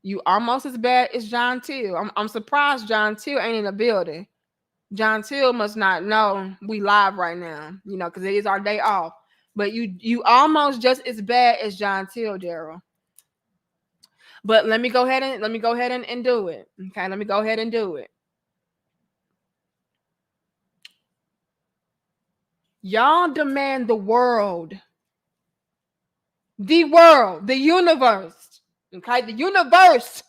You almost as bad as John Till. I'm surprised John Till ain't in the building. John Till must not know we live right now, you know, because it is our day off. But you almost just as bad as John Till, Daryl. But let me go ahead and do it. Okay, let me go ahead and do it. Y'all demand the world, the universe, okay, the universe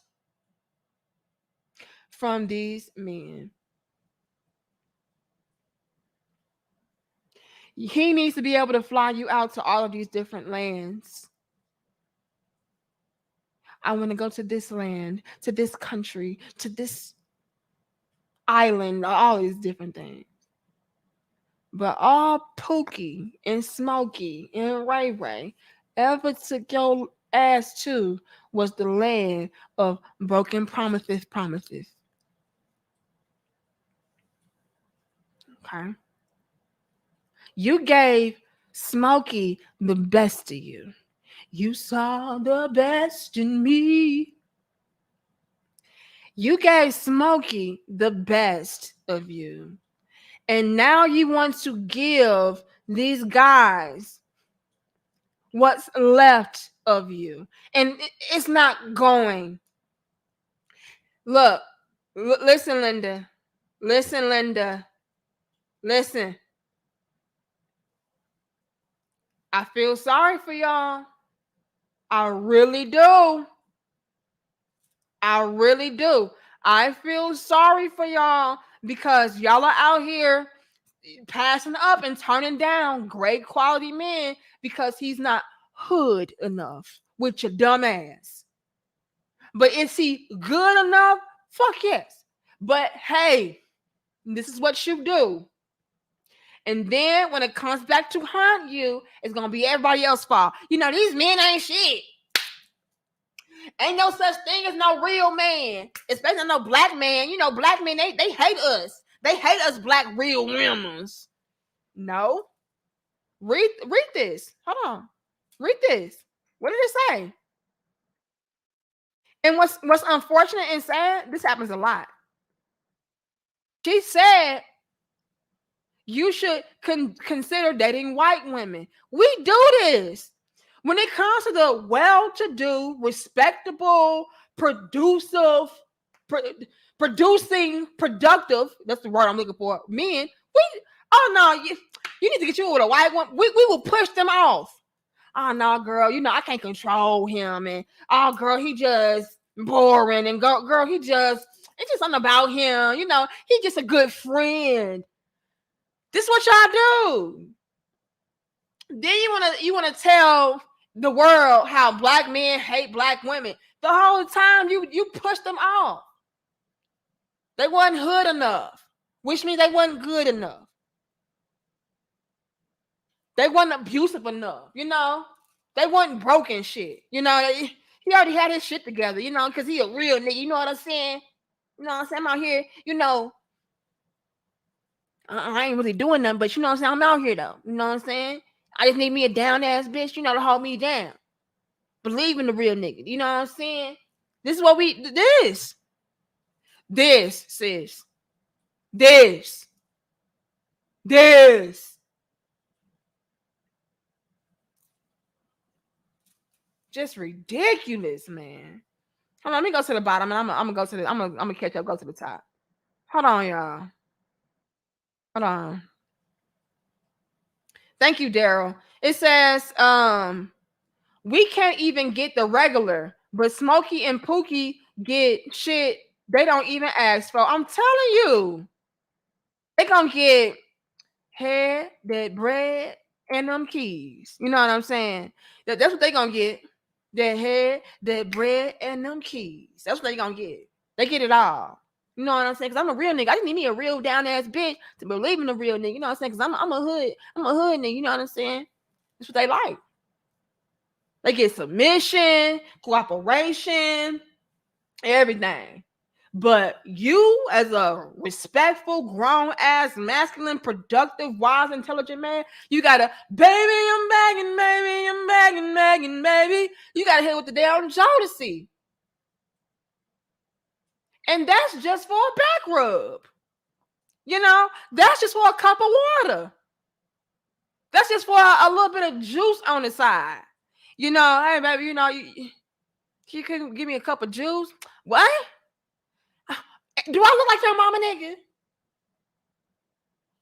from these men. He needs to be able to fly you out to all of these different lands. I want to go to this land, to this country, to this island, all these different things. But all Pookie and Smokey and Ray Ray ever took your ass to was the land of broken promises. Okay. You gave Smokey the best of you. You saw the best in me. You gave Smokey the best of you. And now you want to give these guys what's left of you. And it's not going. Look, listen, Linda. Listen, Linda. Listen. I feel sorry for y'all. I really do. I really do. I feel sorry for y'all because y'all are out here passing up and turning down great quality men because he's not hood enough with your dumb ass. But is he good enough? Fuck yes. But hey, this is what you do. And then when it comes back to haunt you, it's going to be everybody else's fault. You know, these men ain't shit. Ain't no such thing as no real man, especially no black man. You know, black men, they hate us. They hate us black real women. No. Read this. Hold on. Read this. What did it say? And what's unfortunate and sad, this happens a lot. She said you should consider dating white women. We do this. When it comes to the well-to-do, respectable, producing, productive, that's the word I'm looking for, men, you need to get you with a white one. We will push them off. Oh, no, girl, you know, I can't control him. And, oh, girl, he just boring. And, girl, it's just something about him. You know, he's just a good friend. This is what y'all do. Then you wanna tell the world how black men hate black women. The whole time you pushed them off. They wasn't hood enough, which means they wasn't good enough. They wasn't abusive enough, you know. They wasn't broken shit, you know. He already had his shit together, you know, because he a real nigga. You know what I'm saying? You know what I'm saying? I'm out here, you know. I ain't really doing nothing, but you know what I'm saying? I'm out here though. You know what I'm saying? I just need me a down ass bitch, you know, to hold me down. Believe in the real nigga. You know what I'm saying? This is what this, sis. This. Just ridiculous, man. Hold on, let me go to the bottom and I'm gonna go to the I'm gonna catch up, go to the top. Hold on, y'all. Hold on. Thank you, Daryl. It says, we can't even get the regular, but Smokey and Pookie get shit they don't even ask for. I'm telling you, they gonna get head, that bread, and them keys. You know what I'm saying? That's what they gonna get. That head, that bread, and them keys. That's what they gonna get. They get it all. You know what I'm saying? Because I'm a real nigga. I just need me a real down ass bitch to believe in the real nigga. You know what I'm saying? Because I'm a hood nigga. You know what I'm saying? That's what they like. They get submission, cooperation, everything. But you, as a respectful, grown ass, masculine, productive, wise, intelligent man, you gotta, baby, I'm begging, baby, I'm begging, baby. You gotta hit with the damn Jodeci. And that's just for a back rub. You know, that's just for a cup of water. That's just for a little bit of juice on the side. You know, hey, baby, you know, you couldn't give me a cup of juice? What? Do I look like your mama, nigga?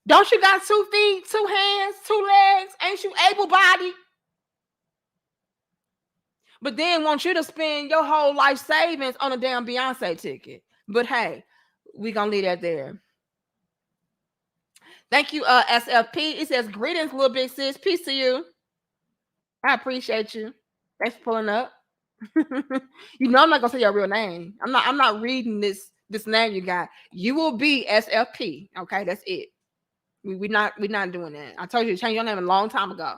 Don't you got 2 feet, 2 hands, 2 legs? Ain't you able-bodied? But then want you to spend your whole life savings on a damn Beyonce ticket. But hey, we gonna leave that there. Thank you, SFP. It says, greetings, little big sis. Peace to you. I appreciate you. Thanks for pulling up. You know I'm not gonna say your real name. I'm not reading this name you got. You will be SFP. Okay, that's it. We're not doing that. I told you to change your name a long time ago.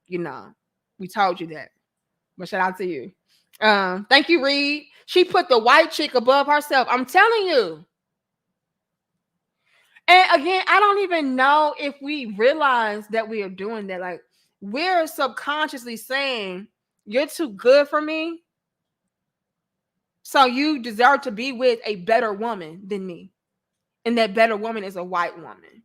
You know, we told you that. But shout out to you. Thank you, Reed. She put the white chick above herself. I'm telling you. And again, I don't even know if we realize that we are doing that. Like, we're subconsciously saying, you're too good for me, so you deserve to be with a better woman than me. And that better woman is a white woman.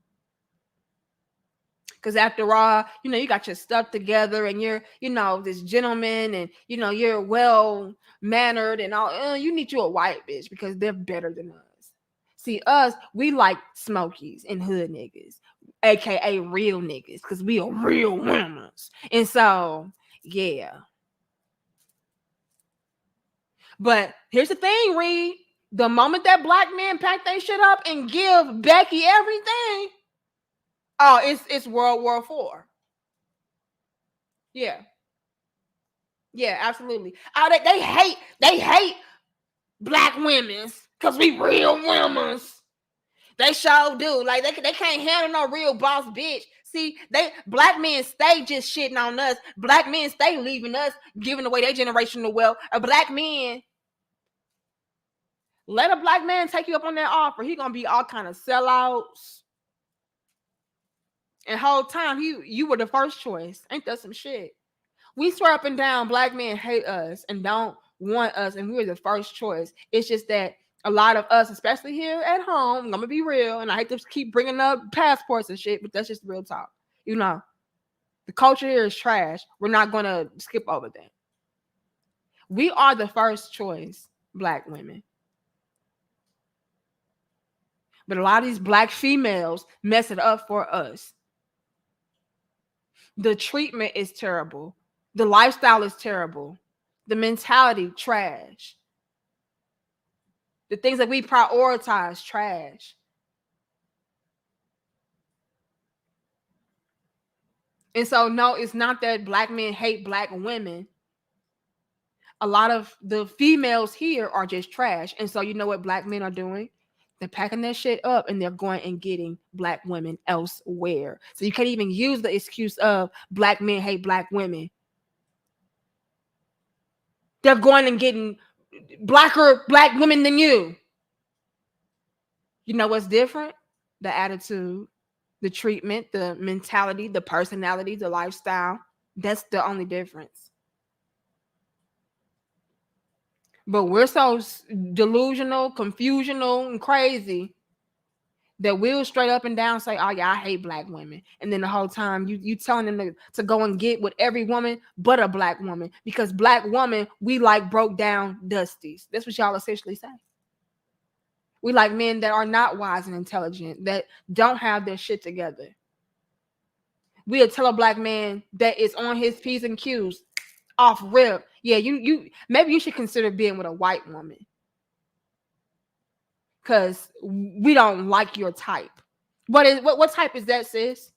Because after all, you know, you got your stuff together and you're, you know, this gentleman and, you know, you're well mannered and all. You need you a white bitch because they're better than us. See, us, we like smokies and hood niggas, aka real niggas, because we are real women. And so, yeah. But here's the thing, Reed. The moment that black men pack their shit up and give Becky everything, oh, it's World War IV. Yeah. Yeah, absolutely. Oh, they hate black women because we real women. They sure do. Like they can't handle no real boss bitch. See, black men stay just shitting on us. Black men stay leaving us, giving away their generational wealth. A black man, let a black man take you up on that offer. He gonna be all kind of sellouts. And whole time you were the first choice. Ain't that some shit? We swear up and down black men hate us and don't want us, and we were the first choice. It's just that a lot of us, especially here at home, I'm gonna be real, and I hate to keep bringing up passports and shit, but that's just real talk. You know, the culture here is trash. We're not gonna skip over that. We are the first choice, black women. But a lot of these black females mess it up for us. The treatment is terrible. The lifestyle is terrible. The mentality, trash. The things that we prioritize, trash. And so, no, it's not that black men hate black women. A lot of the females here are just trash. And so, you know what black men are doing? They're packing their shit up and they're going and getting black women elsewhere. So you can't even use the excuse of black men hate black women. They're going and getting blacker black women than you. You know what's different? The attitude, the treatment, the mentality, the personality, the lifestyle. That's the only difference. But we're so delusional, confusional, and crazy that we'll straight up and down say, "Oh yeah, I hate black women," and then the whole time you telling them to go and get with every woman but a black woman, because black woman we like broke down dusties. That's what y'all essentially say. We like men that are not wise and intelligent, that don't have their shit together. We'll tell a black man that is on his P's and Q's off rip. Yeah, you maybe you should consider being with a white woman, because we don't like your type. What type is that, sis?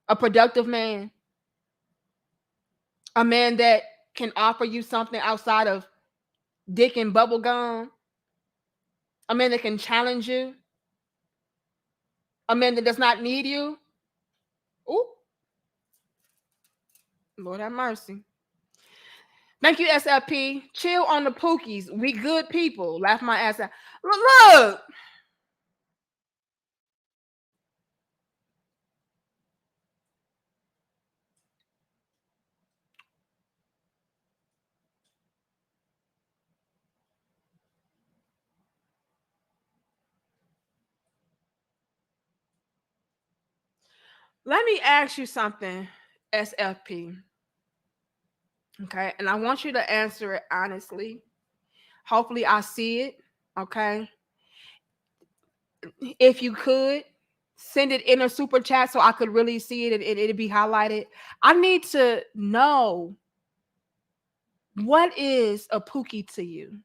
A productive man, a man that can offer you something outside of dick and bubble gum, a man that can challenge you, a man that does not need you. Ooh, Lord have mercy. Thank you, SLP. Chill on the Pookies. We good people. Laugh my ass out. Look. Let me ask you something, SFP. Okay. And I want you to answer it honestly. Hopefully, I see it. Okay. If you could send it in a super chat so I could really see it and it'd be highlighted. I need to know, what is a Pookie to you?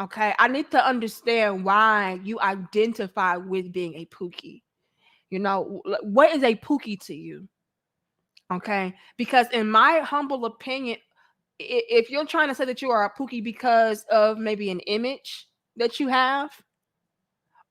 Okay. I need to understand why you identify with being a Pookie. You know, what is a Pookie to you? Okay. Because in my humble opinion, if you're trying to say that you are a Pookie because of maybe an image that you have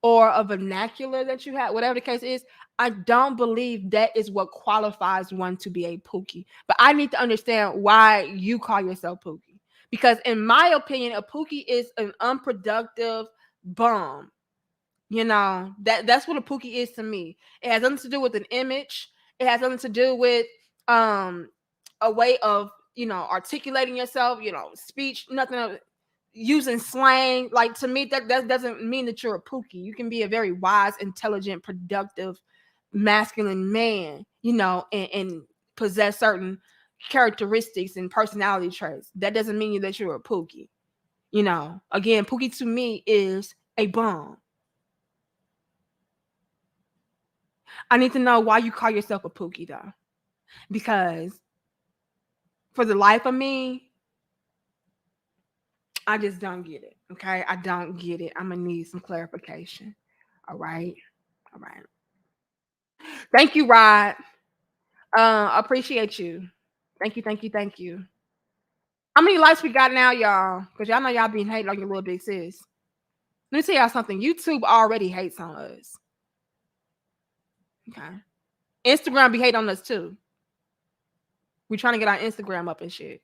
or a vernacular that you have, whatever the case is, I don't believe that is what qualifies one to be a Pookie. But I need to understand why you call yourself Pookie. Because in my opinion, a Pookie is an unproductive bum. You know, that's what a Pookie is to me. It has nothing to do with an image. It has nothing to do with a way of, you know, articulating yourself, you know, speech, nothing of using slang. Like, to me, that doesn't mean that you're a Pookie. You can be a very wise, intelligent, productive, masculine man, you know, and possess certain characteristics and personality traits. That doesn't mean that you're a Pookie. You know, again, Pookie to me is a bum. I need to know why you call yourself a Pookie, though, because for the life of me, I just don't get it. Okay, I don't get it. I'm gonna need some clarification. All right, all right. Thank you, Rod. Appreciate you. Thank you, thank you, thank you. How many likes we got now, y'all? Because y'all know y'all being hating on your little big sis. Let me tell y'all something. YouTube already hates on us. Okay. Instagram be hating on us too. We trying to get our Instagram up and shit,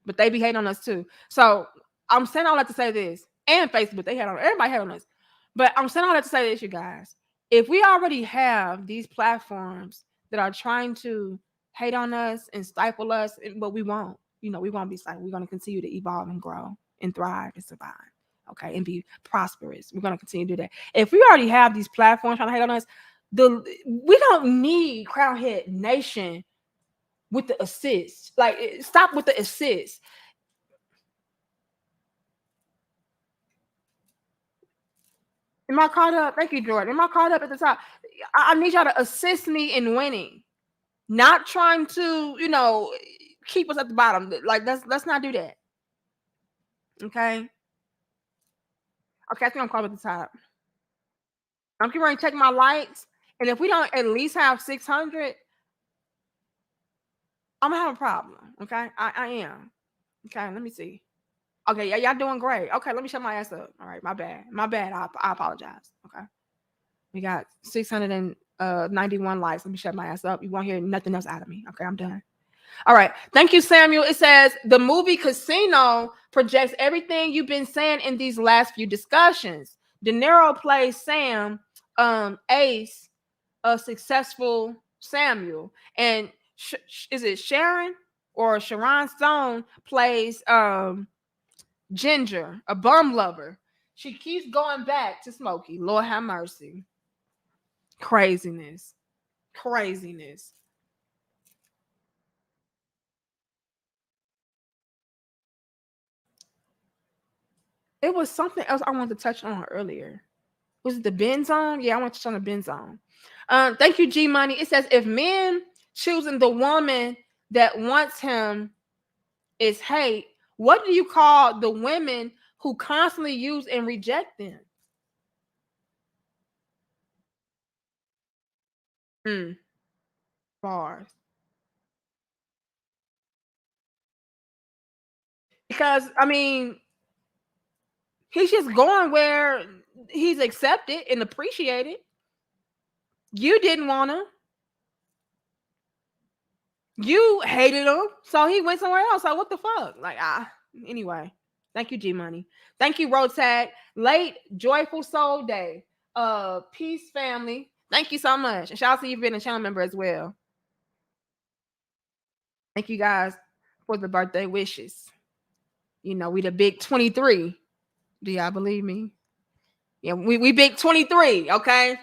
but they be hating on us too. So I'm saying all that to say this, and Facebook, they hate on everybody hate on us. But I'm saying all that to say this, you guys. If we already have these platforms that are trying to hate on us and stifle us, but we won't. You know, we won't be stifled. We're going to continue to evolve and grow and thrive and survive. Okay, and be prosperous. We're going to continue to do that. If we already have these platforms trying to hate on us, we don't need Crown Head Nation with the assist. Like, stop with the assist. Am I caught up? Thank you, Jordan. Am I caught up at the top? I need y'all to assist me in winning, not trying to, you know, keep us at the bottom. Like, let's not do that. Okay. Okay, I think I'm caught up at the top. I'm getting ready to check my likes, And if we don't at least have 600, I'm gonna have a problem. Okay, I am. Okay, let me see. Okay, yeah, y'all doing great. Okay, let me shut my ass up. All right, my bad. My bad. I apologize. Okay, we got 691 likes. Let me shut my ass up. You won't hear nothing else out of me. Okay, I'm done. All right. Thank you, Samuel. It says the movie Casino projects everything you've been saying in these last few discussions. De Niro plays Sam, Ace, a successful Samuel, and is it Sharon or Sharon Stone plays Ginger, a bum lover. She keeps going back to Smokey. Lord have mercy. Craziness. Craziness. It was something else I wanted to touch on earlier. Was it the Ben zone? Yeah, I want to touch on the Ben zone. Thank you, G Money. It says if men choosing the woman that wants him is hate, what do you call the women who constantly use and reject them? Bars. Because I mean, he's just going where he's accepted and appreciated. You didn't want him. You hated him, so he went somewhere else. So what the fuck? Like, anyway. Thank you, G Money. Thank you, Road Tag. Late Joyful Soul Day. Peace, family. Thank you so much. And shout out to you being a channel member as well. Thank you guys for the birthday wishes. You know, we the big 23. Do y'all believe me? Yeah, we big 23, okay?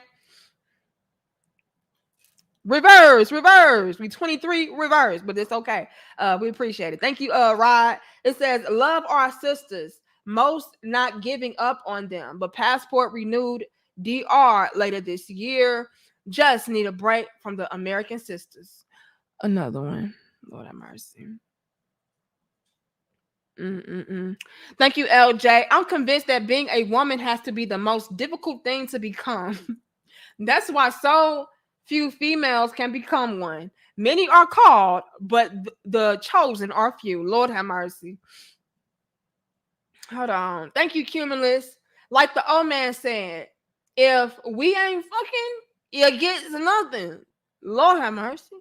Reverse. We 23 reverse, but it's okay. We appreciate it. Thank you, Rod. It says, love our sisters, most not giving up on them, but passport renewed DR later this year. Just need a break from the American sisters. Another one. Lord have mercy. Thank you, LJ. I'm convinced that being a woman has to be the most difficult thing to become. That's why so few females can become one. Many are called, but the chosen are few. Lord have mercy. Hold on. Thank you, Cumulus. Like the old man said, if we ain't fucking, you get nothing. Lord have mercy.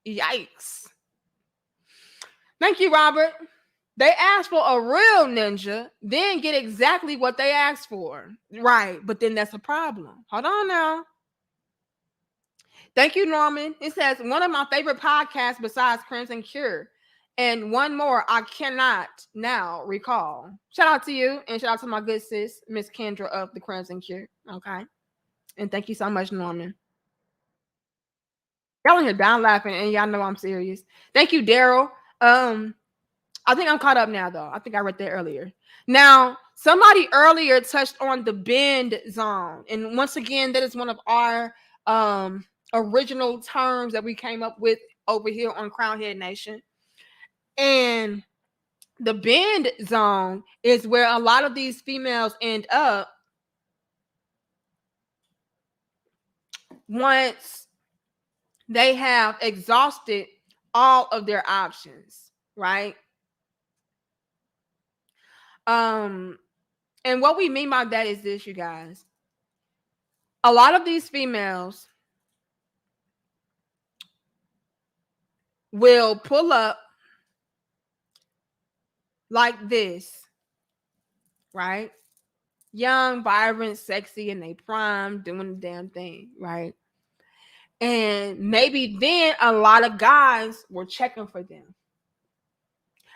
Yikes. Thank you, Robert. They asked for a real ninja, then get exactly what they asked for. Right, but then that's a problem. Hold on now. Thank you, Norman. It says one of my favorite podcasts besides Crimson Cure. And one more I cannot now recall. Shout out to you and shout out to my good sis, Miss Kendra of the Crimson Cure. Okay. And thank you so much, Norman. Y'all in here down laughing and y'all know I'm serious. Thank you, Daryl. I think I'm caught up now, though. I think I read that earlier. Now, somebody earlier touched on the bend zone. And once again, that is one of our original terms that we came up with over here on Crownhead Nation. And the bend zone is where a lot of these females end up once they have exhausted all of their options, right? And what we mean by that is this, you guys. A lot of these females will pull up like this, right? Young, vibrant, sexy, and they prime, doing the damn thing, right? And maybe then a lot of guys were checking for them.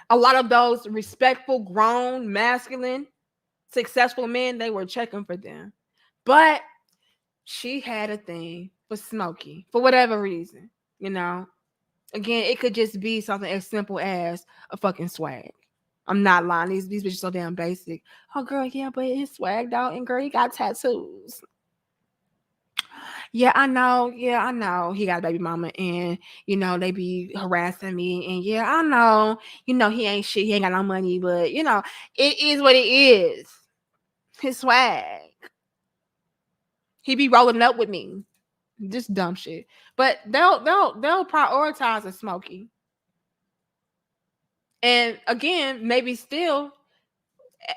A lot of those respectful, grown, masculine, successful men, they were checking for them. But she had a thing for Smokey for whatever reason, you know. Again, it could just be something as simple as a fucking swag. I'm not lying. These bitches so damn basic. Oh, girl, yeah, but it's swagged out, and girl, he got tattoos. Yeah, I know. Yeah, I know. He got a baby mama, and you know they be harassing me. And yeah, I know. You know he ain't shit. He ain't got no money, but you know it is what it is. His swag. He be rolling up with me. Just dumb shit. But they'll prioritize a Smokey. And again, maybe still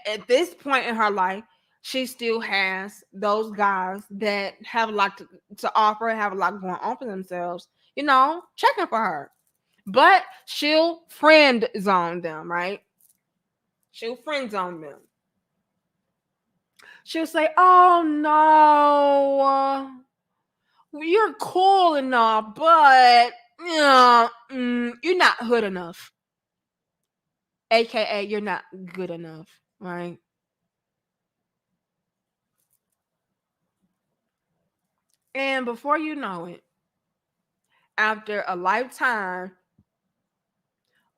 at this point in her life, she still has those guys that have a lot to offer, have a lot going on for themselves, checking for her. But she'll friend zone them, right? She'll friend zone them. She'll say, "Oh no, you're cool enough, but you're not hood enough." AKA, you're not good enough, right? And before you know it, after a lifetime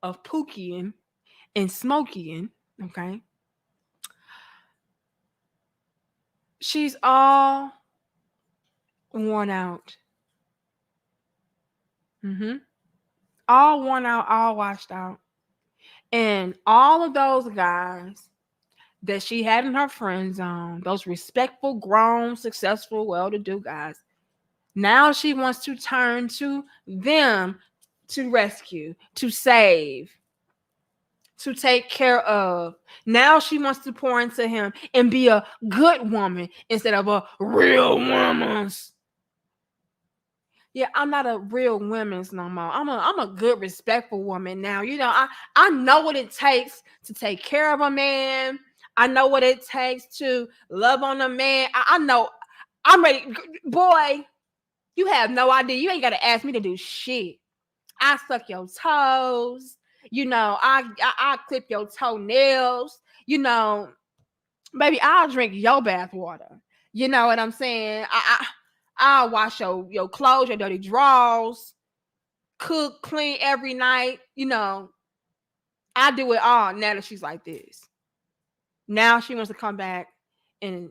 of pookieing and smoking, okay, she's all worn out. All worn out, all washed out. And all of those guys that she had in her friend zone, those respectful, grown, successful, well-to-do guys, now she wants to turn to them to rescue, to save, to take care of. Now she wants to pour into him and be a good woman instead of a real woman's. Yeah, I'm not a real woman's no more. I'm a good, respectful woman now. I know what it takes to take care of a man. I know what it takes to love on a man. I know. I'm ready. Boy, you have no idea. You ain't got to ask me to do shit. I suck your toes. I clip your toenails. Baby, I'll drink your bath water. You know what I'm saying? I'll wash your clothes, your dirty drawers, cook, clean every night. I do it all now that she's like this. Now she wants to come back and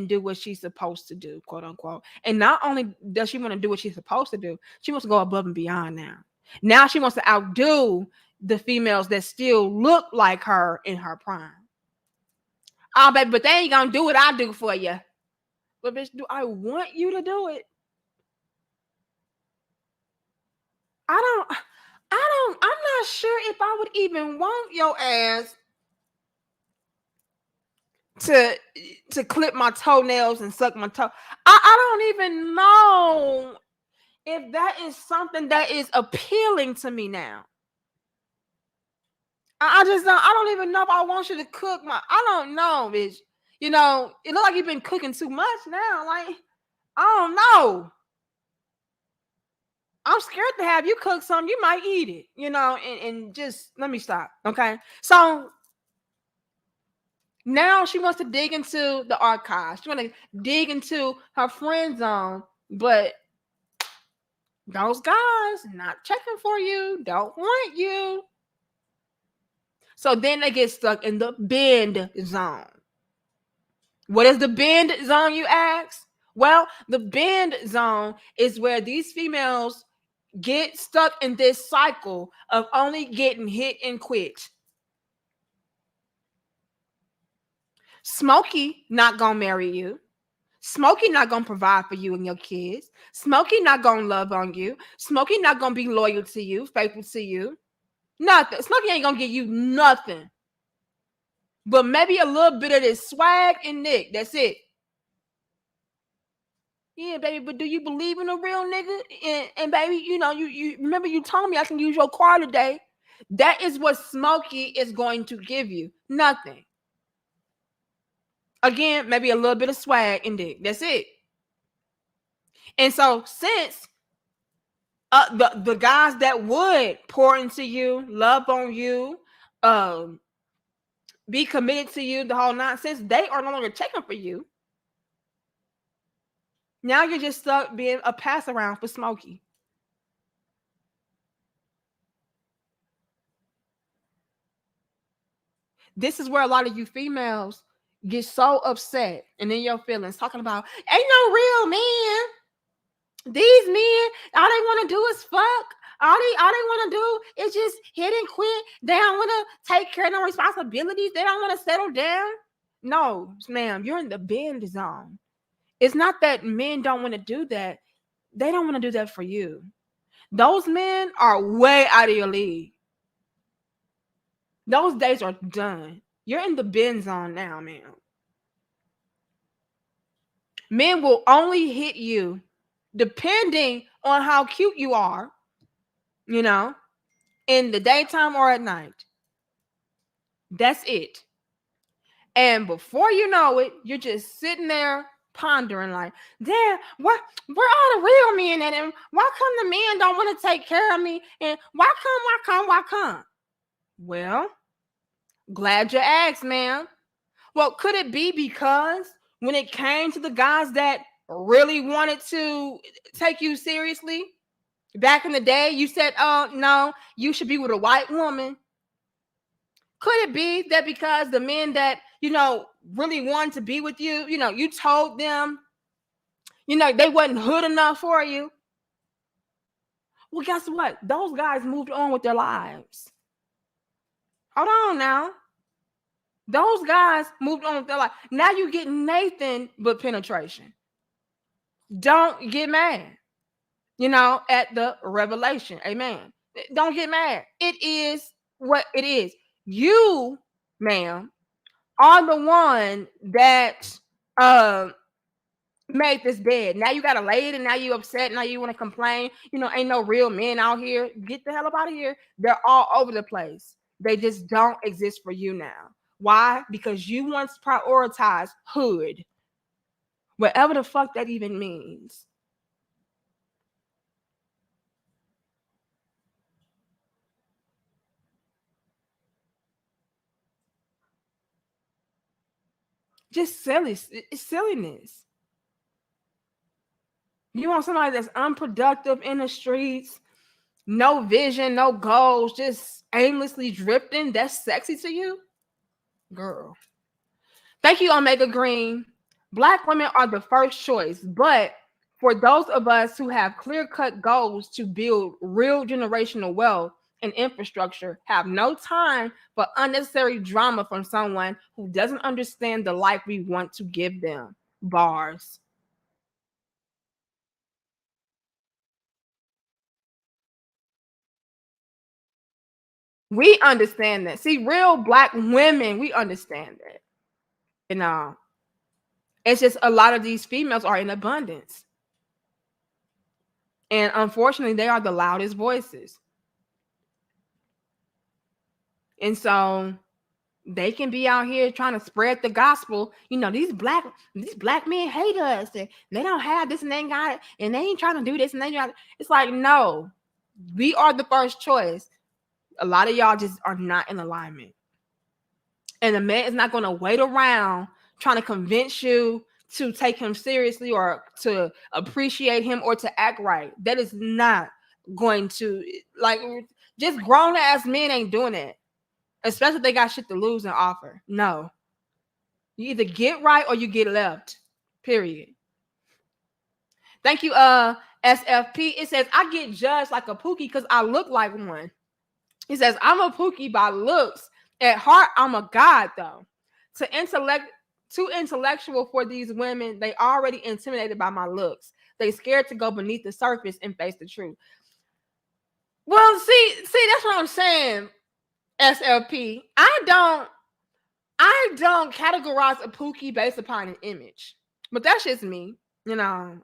do what she's supposed to do, quote unquote. And not only does she want to do what she's supposed to do, she wants to go above and beyond now. Now she wants to outdo the females that still look like her in her prime. Oh, baby, but they ain't gonna do what I do for you. But bitch, do I want you to do it? I'm not sure if I would even want your ass to clip my toenails and suck my toe. I don't even know if that is something that is appealing to me now. I don't even know if I want you to cook I don't know, bitch. It look like you've been cooking too much now. Like, I don't know. I'm scared to have you cook something. You might eat it, and just let me stop. Okay. So now she wants to dig into the archives. She wants to dig into her friend zone, but those guys not checking for you, don't want you. So then they get stuck in the bend zone. What is the bend zone, you ask? Well, the bend zone is where these females get stuck in this cycle of only getting hit and quit. Smokey not gonna marry you. Smokey not gonna provide for you and your kids. Smokey not gonna love on you. Smokey not gonna be loyal to you, faithful to you. Nothing. Smokey ain't gonna give you nothing. But maybe a little bit of this swag and nick. That's it. Yeah, baby, but do you believe in a real nigga? And baby, you remember you told me I can use your car today. That is what Smokey is going to give you. Nothing. Again, maybe a little bit of swag and dick. That's it. And so since the guys that would pour into you, love on you, be committed to you, the whole nonsense, they are no longer checking for you. Now you're just stuck being a pass around for Smokey. This is where a lot of you females get so upset and in your feelings talking about ain't no real man. These men, all they want to do is fuck. All they want to do is just hit and quit. They don't want to take care of no responsibilities. They don't want to settle down. No, ma'am, you're in the bend zone. It's not that men don't want to do that. They don't want to do that for you. Those men are way out of your league. Those days are done. You're in the bin zone now, man. Men will only hit you depending on how cute you are, in the daytime or at night. That's it. And before you know it, you're just sitting there pondering like, damn, where are the real men at? And why come the men don't want to take care of me? And why come? Well, glad you asked, man. Well, could it be because when it came to the guys that really wanted to take you seriously, back in the day, you said, oh, no, you should be with a white woman? Could it be that because the men that, really wanted to be with you, you told them, they wasn't hood enough for you? Well, guess what? Those guys moved on with their lives. Hold on now. Those guys moved on with their life. Now you get Nathan but penetration. Don't get mad, at the revelation. Amen. Don't get mad. It is what it is. You, ma'am, are the one that made this bed. Now you got to lay it, and now you upset. Now you want to complain. Ain't no real men out here. Get the hell up out of here. They're all over the place. They just don't exist for you now. Why? Because you once prioritized hood, whatever the fuck that even means. Just silly. It's silliness. You want somebody that's unproductive in the streets, no vision, no goals, just aimlessly drifting? That's sexy to you? Girl. Thank you, Omega Green. Black women are the first choice, but for those of us who have clear-cut goals to build real generational wealth and infrastructure, have no time for unnecessary drama from someone who doesn't understand the life we want to give them. Bars. We understand that. See, real Black women, we understand that. It's just a lot of these females are in abundance. And unfortunately, they are the loudest voices. And so they can be out here trying to spread the gospel. These black men hate us, and they don't have this and they ain't got it, and they ain't trying to do this and they got it. It's like, no, we are the first choice. A lot of y'all just are not in alignment. And the man is not going to wait around trying to convince you to take him seriously or to appreciate him or to act right. That is not going to, just grown ass men ain't doing that. Especially if they got shit to lose and offer. No. You either get right or you get left. Period. Thank you, SFP. It says, I get judged like a Pookie because I look like one. He says, I'm a Pookie by looks. At heart, I'm a god, though. Too intellectual for these women. They already intimidated by my looks. They scared to go beneath the surface and face the truth. Well, see, that's what I'm saying, SLP. I don't categorize a Pookie based upon an image. But that's just me. I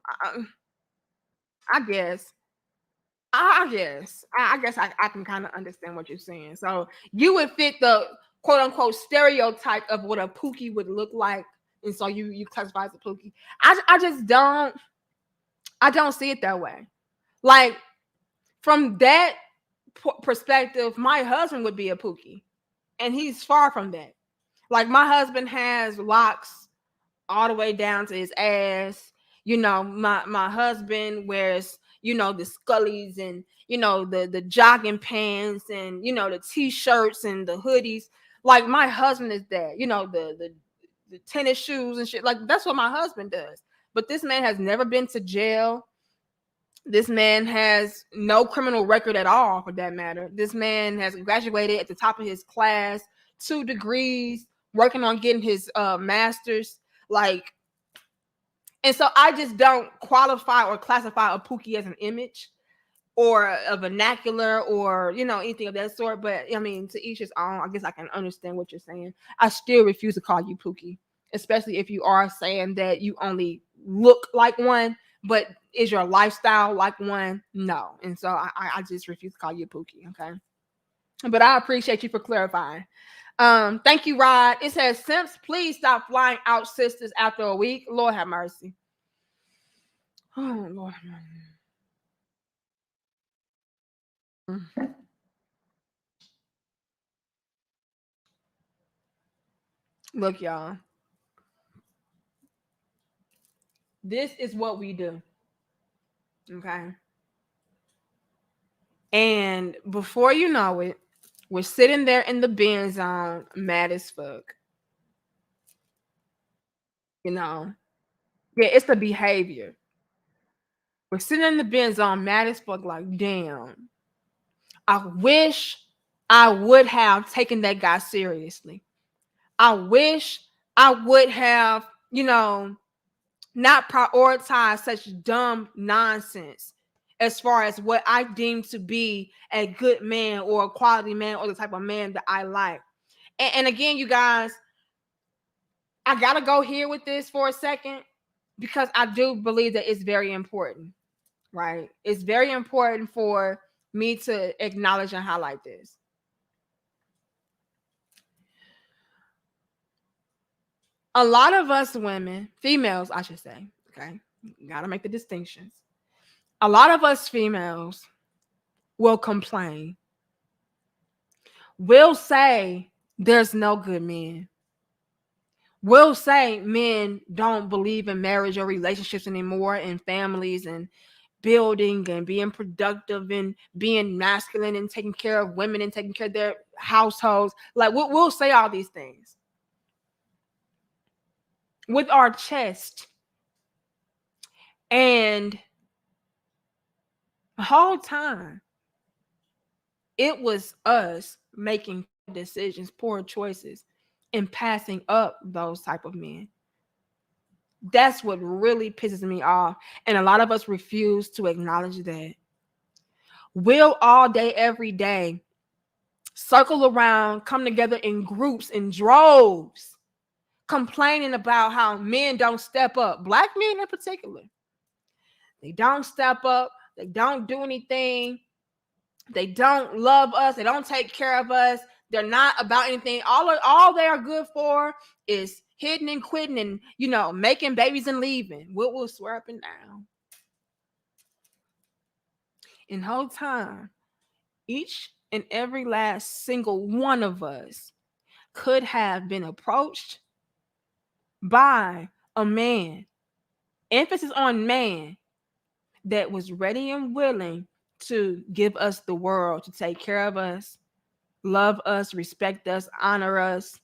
guess. I guess I can kind of understand what you're saying. So you would fit the quote unquote stereotype of what a Pookie would look like, and so you classify as a Pookie. I just don't see it that way. Like, from that perspective, my husband would be a Pookie, and he's far from that. Like, my husband has locks all the way down to his ass. My husband wears the Scullies and the jogging pants and the t-shirts and the hoodies. Like, my husband is that. The tennis shoes and shit. Like, that's what my husband does. But this man has never been to jail. This man has no criminal record at all, for that matter. This man has graduated at the top of his class, 2 degrees, working on getting his master's. Like, And so I just don't qualify or classify a Pookie as an image or a vernacular or, you know, anything of that sort. But I mean, to each his own. I guess I can understand what you're saying. I still refuse to call you Pookie, especially if you are saying that you only look like one, but is your lifestyle like one? No. And so I just refuse to call you Pookie. Okay. But I appreciate you for clarifying. Thank you, Rod. It says, Simps, please stop flying out sisters after a week. Lord have mercy. Oh, Lord have mercy. Look, y'all. This is what we do. Okay. And before you know it, we're sitting there in the bin zone, mad as fuck. You know? Yeah, it's the behavior. We're sitting in the bin zone, mad as fuck, like, damn. I wish I would have taken that guy seriously. I wish I would have, you know, not prioritize such dumb nonsense as far as what I deem to be a good man or a quality man or the type of man that I like. And again, you guys, I gotta go here with this for a second because I do believe that it's very important, right? It's very important for me to acknowledge and highlight this. A lot of us women, females, I should say, okay, gotta make the distinctions. A lot of us females will complain. We'll say there's no good men. We'll say men don't believe in marriage or relationships anymore and families and building and being productive and being masculine and taking care of women and taking care of their households. Like we'll say all these things with our chest. And the whole time, it was us making decisions, poor choices, and passing up those type of men. That's what really pisses me off. And a lot of us refuse to acknowledge that. We'll all day, every day, circle around, come together in groups, in droves, complaining about how men don't step up. Black men in particular. They don't step up. They don't do anything. They don't love us. They don't take care of us. They're not about anything. All they are good for is hitting and quitting and, you know, making babies and leaving. We'll swear up and down. And the whole time, each and every last single one of us could have been approached by a man, emphasis on man, that was ready and willing to give us the world, to take care of us, love us, respect us, honor us,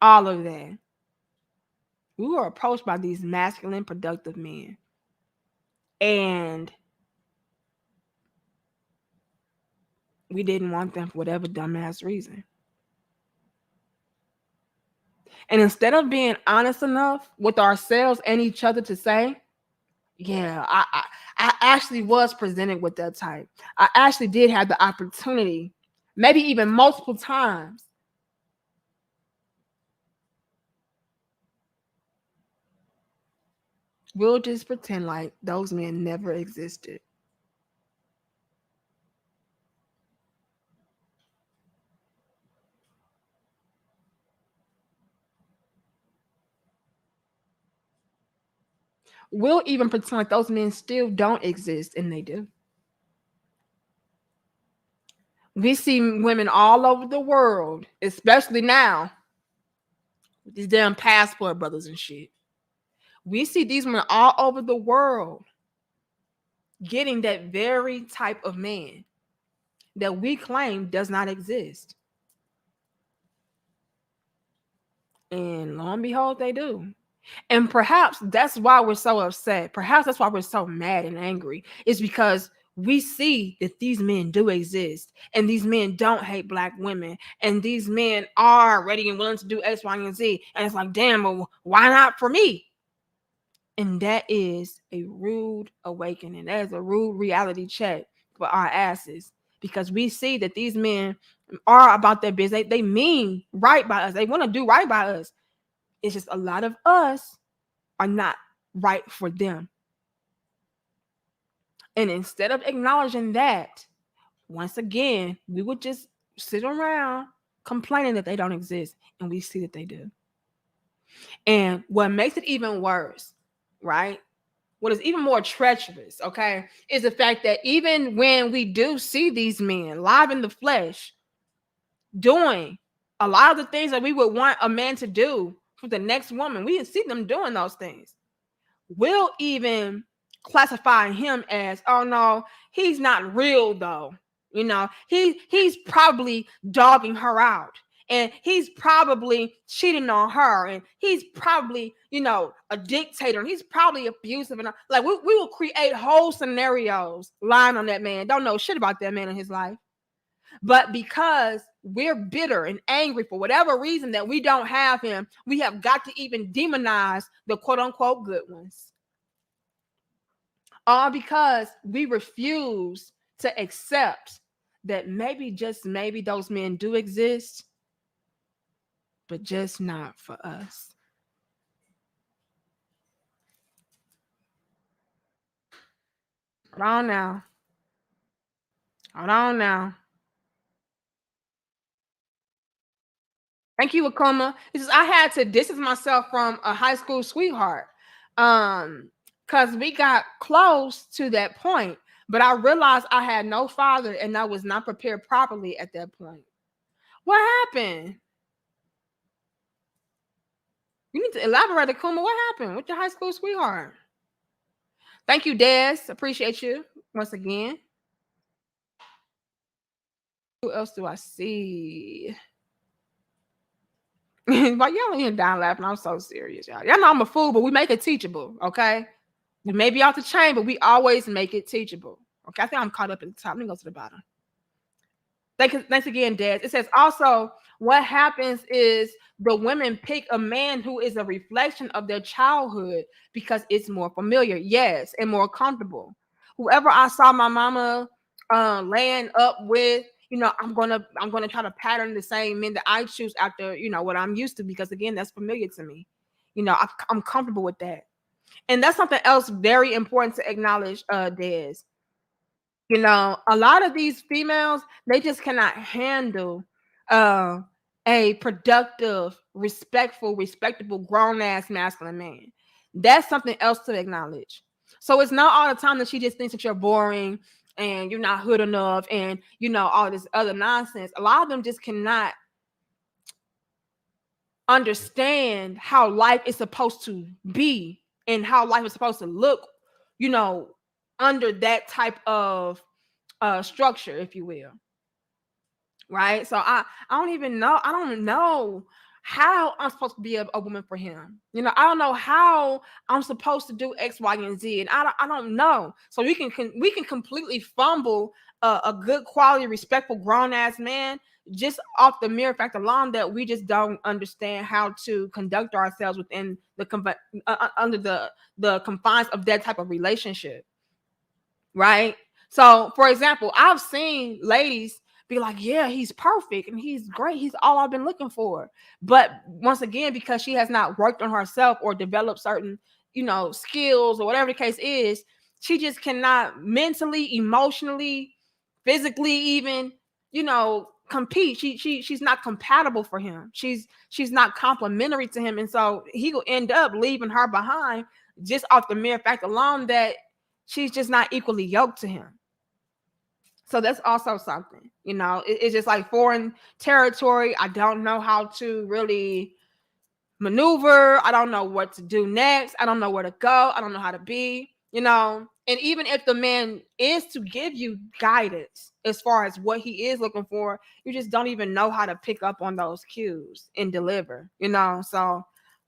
all of that. We were approached by these masculine, productive men. And we didn't want them for whatever dumbass reason. And instead of being honest enough with ourselves and each other to say, yeah, I actually was presented with that type. I actually did have the opportunity, maybe even multiple times. We'll just pretend like those men never existed. We'll even pretend like those men still don't exist, and they do. We see women all over the world, especially now, with these damn passport brothers and shit. We see these women all over the world getting that very type of man that we claim does not exist. And lo and behold, they do. And perhaps that's why we're so upset. Perhaps that's why we're so mad and angry. Is because we see that these men do exist, and these men don't hate Black women, and these men are ready and willing to do X, Y, and Z. And it's like, damn, well, why not for me? And that is a rude awakening. That is a rude reality check for our asses, because we see that these men are about their business. They mean right by us. They want to do right by us. It's just a lot of us are not right for them. And instead of acknowledging that, once again, we would just sit around complaining that they don't exist. And we see that they do. And what makes it even worse, right? What is even more treacherous, okay, is the fact that even when we do see these men live in the flesh doing a lot of the things that we would want a man to do for the next woman, we see them doing those things. We'll even classify him as, oh no, he's not real though. You know, he's probably dogging her out, and he's probably cheating on her, and he's probably, you know, a dictator, and he's probably abusive, and like we will create whole scenarios lying on that man. Don't know shit about that man in his life. But because we're bitter and angry for whatever reason that we don't have him, we have got to even demonize the quote unquote good ones. All because we refuse to accept that maybe, just maybe, those men do exist, but just not for us. Hold on now. Hold on now. Thank you, Akuma. This is, I had to distance myself from a high school sweetheart. Because we got close to that point, but I realized I had no father and I was not prepared properly at that point. What happened? You need to elaborate, Akuma. What happened with your high school sweetheart? Thank you, Des. Appreciate you once again. Who else do I see? But y'all ain't down laughing. I'm so serious, y'all. Y'all know I'm a fool, but we make it teachable, okay? We may be off the chain, but we always make it teachable. Okay, I think I'm caught up at the top. Let me go to the bottom. Thanks again, Des. It says also, what happens is the women pick a man who is a reflection of their childhood because it's more familiar, yes, and more comfortable. Whoever I saw my mama laying up with, you know, I'm gonna try to pattern the same men that I choose after, you know, what I'm used to, because again, that's familiar to me. You know, I'm comfortable with that. And that's something else very important to acknowledge, Des. You know, a lot of these females, they just cannot handle a productive, respectful, respectable, grown-ass masculine man. That's something else to acknowledge. So it's not all the time that she just thinks that you're boring and you're not hood enough and, you know, all this other nonsense. A lot of them just cannot understand how life is supposed to be and how life is supposed to look, you know, under that type of structure, if you will. Right. So I don't even know. I don't know how I'm supposed to be a woman for him. You know, I don't know how I'm supposed to do X, Y, and Z. And I don't know. So we can completely fumble a good quality, respectful, grown ass man just off the mere fact alone that we just don't understand how to conduct ourselves within the under the confines of that type of relationship. Right. So, for example, I've seen ladies be like, yeah, he's perfect and he's great. He's all I've been looking for. But once again, because she has not worked on herself or developed certain, you know, skills or whatever the case is, she just cannot mentally, emotionally, physically even, you know, compete. She's not compatible for him. She's not complimentary to him. And so he will end up leaving her behind just off the mere fact alone that she's just not equally yoked to him. So that's also something, you know, it's just like foreign territory. I don't know how to really maneuver. I don't know what to do next. I don't know where to go. I don't know how to be, you know. And even if the man is to give you guidance as far as what he is looking for, you just don't even know how to pick up on those cues and deliver, you know. So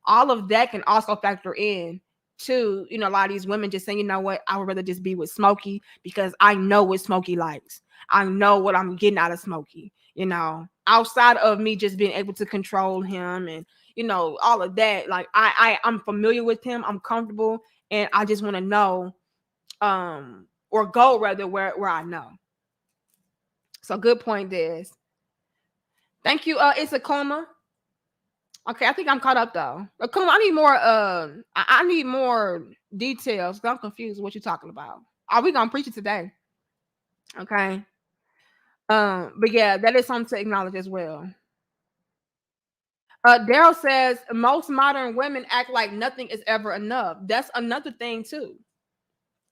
all of that can also factor in to, you know, a lot of these women just saying, you know what, I would rather just be with Smokey because I know what Smokey likes. I know what I'm getting out of Smokey, you know, outside of me just being able to control him and, all of that. Like I'm familiar with him. I'm comfortable, and I just want to know, or go rather where I know. So good point, Des. Thank you. It's a coma. Okay, I think I'm caught up though. Akuma, I need more. I need more details. I'm confused what you're talking about. Are we gonna preach it today? Okay. But yeah, that is something to acknowledge as well. Daryl says most modern women act like nothing is ever enough. That's another thing too.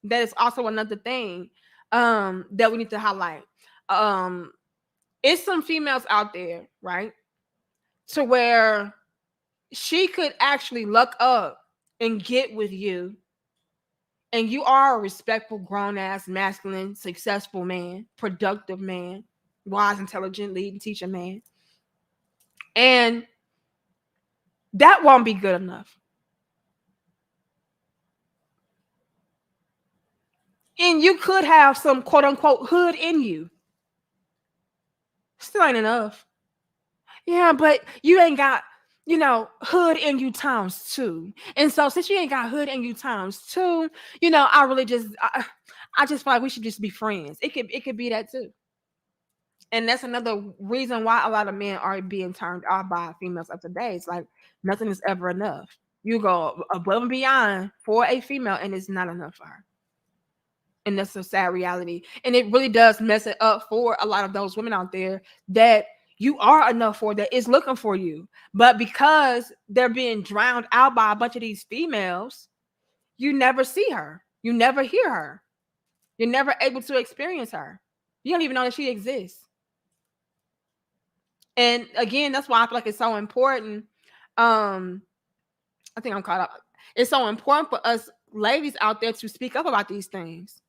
That is also another thing that we need to highlight. Um, it's some females out there, right? To where she could actually look up and get with you, and you are a respectful, grown ass, masculine, successful man, productive man, wise, intelligent, leading, teacher man. And that won't be good enough. And you could have some quote unquote hood in you. Still ain't enough. Yeah, but you ain't got, hood in you times two. And so since you ain't got hood in you times two, I just feel like we should just be friends. It could be that too. And that's another reason why a lot of men are being turned off by females of today. It's like nothing is ever enough. You go above and beyond for a female, and it's not enough for her. And that's a sad reality. And it really does mess it up for a lot of those women out there that you are enough for, that is looking for you. But because they're being drowned out by a bunch of these females, you never see her. You never hear her. You're never able to experience her. You don't even know that she exists. And again, that's why I feel like it's so important. I think I'm caught up. It's so important for us ladies out there to speak up about these things,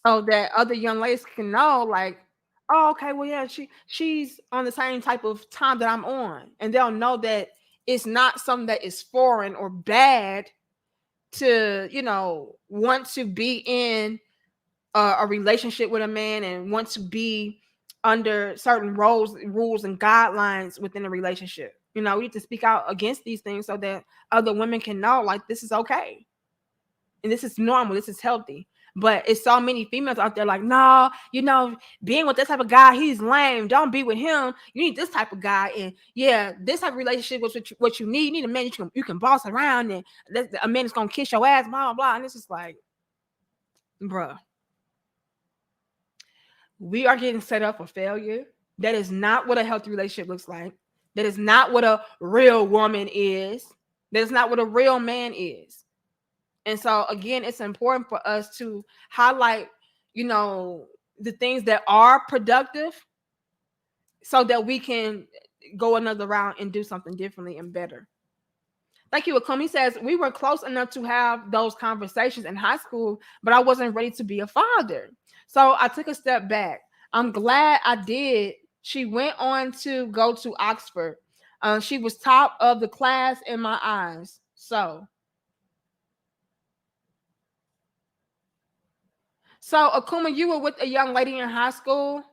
so that other young ladies can know, like, oh, okay, well, yeah, she's on the same type of time that I'm on, and they'll know that it's not something that is foreign or bad to, want to be in a relationship with a man and want to be under certain rules, and guidelines within a relationship. We need to speak out against these things so that other women can know, like, this is okay and this is normal, this is healthy. But it's so many females out there like, no, being with this type of guy, he's lame. Don't be with him. You need this type of guy. And yeah, this type of relationship was what you need. You need a man you can boss around, and a man is gonna kiss your ass, blah, blah, blah. And it's just like, bruh, we are getting set up for failure. That is not what a healthy relationship looks like. That is not what a real woman is. That is not what a real man is. And so again, it's important for us to highlight, the things that are productive, so that we can go another round and do something differently and better. Thank you, Akumi. He says, we were close enough to have those conversations in high school, but I wasn't ready to be a father. So I took a step back. I'm glad I did. She went on to go to Oxford. She was top of the class in my eyes. So Akuma, you were with a young lady in high school,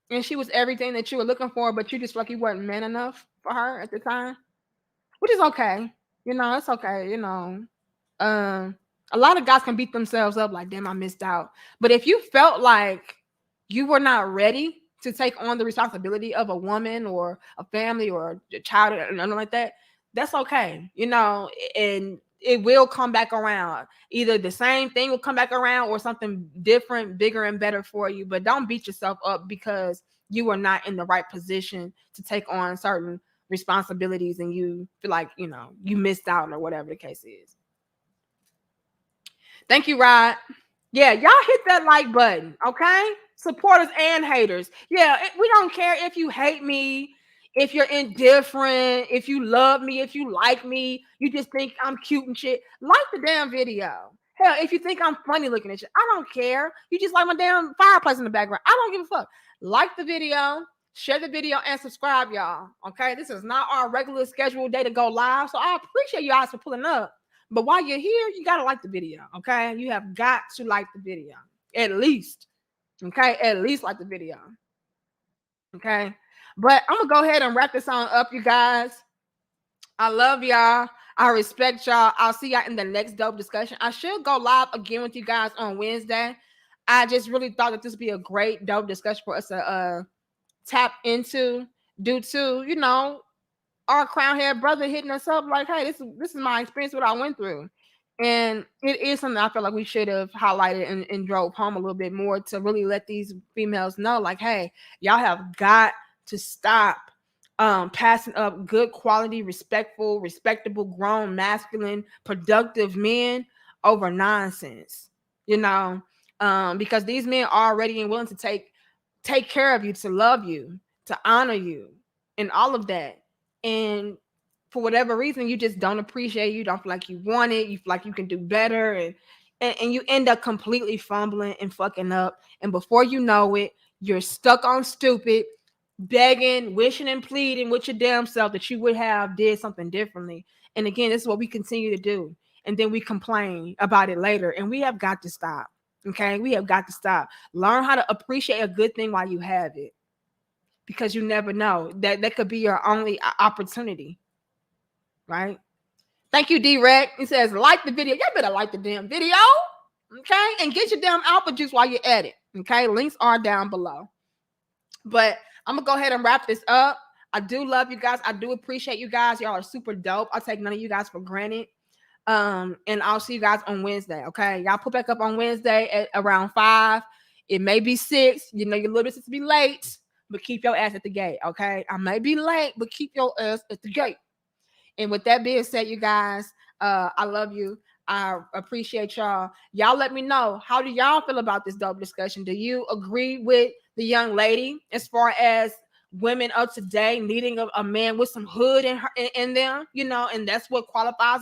and she was everything that you were looking for, but you just felt like you weren't man enough for her at the time, which is okay. It's okay. A lot of guys can beat themselves up like, damn, I missed out. But if you felt like you were not ready to take on the responsibility of a woman or a family or a child or nothing like that, that's okay. And it will come back around. Either the same thing will come back around or something different, bigger and better for you. But don't beat yourself up because you are not in the right position to take on certain responsibilities and you feel like, you missed out or whatever the case is. Thank you, Rod. Yeah, y'all hit that like button, okay? Supporters and haters. Yeah, we don't care if you hate me, if you're indifferent, if you love me, if you like me, you just think I'm cute and shit. Like the damn video. Hell, if you think I'm funny looking at you, I don't care. You just like my damn fireplace in the background. I don't give a fuck. Like the video, share the video, and subscribe, y'all. Okay, this is not our regular scheduled day to go live, so I appreciate you guys for pulling up. But while you're here, you gotta like the video, okay? You have got to like the video, at least, okay? At least like the video, okay? But I'm gonna go ahead and wrap this on up, you guys. I love y'all. I respect y'all. I'll see y'all in the next dope discussion. I should go live again with you guys on Wednesday. I just really thought that this would be a great dope discussion for us to tap into, due to, you know, our crown head brother hitting us up like, hey, this is my experience, what I went through. And it is something I feel like we should have highlighted and drove home a little bit more to really let these females know, like, hey, y'all have got to stop passing up good quality, respectful, respectable, grown, masculine, productive men over nonsense, you know, because these men are ready and willing to take care of you, to love you, to honor you, and all of that. And for whatever reason, you just don't appreciate it. You don't feel like you want it. You feel like you can do better. And you end up completely fumbling and fucking up. And before you know it, you're stuck on stupid, begging, wishing, and pleading with your damn self that you would have did something differently. And again, this is what we continue to do. And then we complain about it later. And we have got to stop. Okay? We have got to stop. Learn how to appreciate a good thing while you have it. Because you never know. That could be your only opportunity. Right? Thank you, D-Rec. He says, like the video. Y'all better like the damn video. Okay? And get your damn alpha juice while you're at it. Okay? Links are down below. But I'm going to go ahead and wrap this up. I do love you guys. I do appreciate you guys. Y'all are super dope. I'll take none of you guys for granted. And I'll see you guys on Wednesday. Okay? Y'all put back up on Wednesday at around 5. It may be 6. You know, you're a little bit to be late, but keep your ass at the gate. Okay? I may be late, but keep your ass at the gate. And with that being said, you guys, I love you. I appreciate y'all. Y'all let me know, how do y'all feel about this dope discussion? Do you agree with the young lady as far as women of today needing a man with some hood in them, you know, and that's what qualifies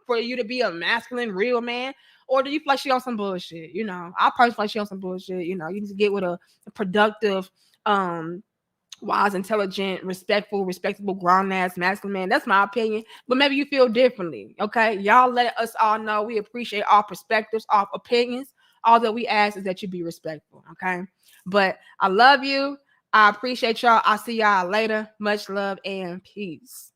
for you to be a masculine, real man? Or do you feel like she on some bullshit? You know, I personally feel like she on some bullshit. You know, you need to get with a productive, wise, intelligent, respectable, grown-ass masculine man. That's my opinion. But maybe you feel differently. Okay. Y'all let us all know. We appreciate our perspectives, our opinions. All that we ask is that you be respectful. Okay. But I love you. I appreciate y'all. I'll see y'all later. Much love and peace.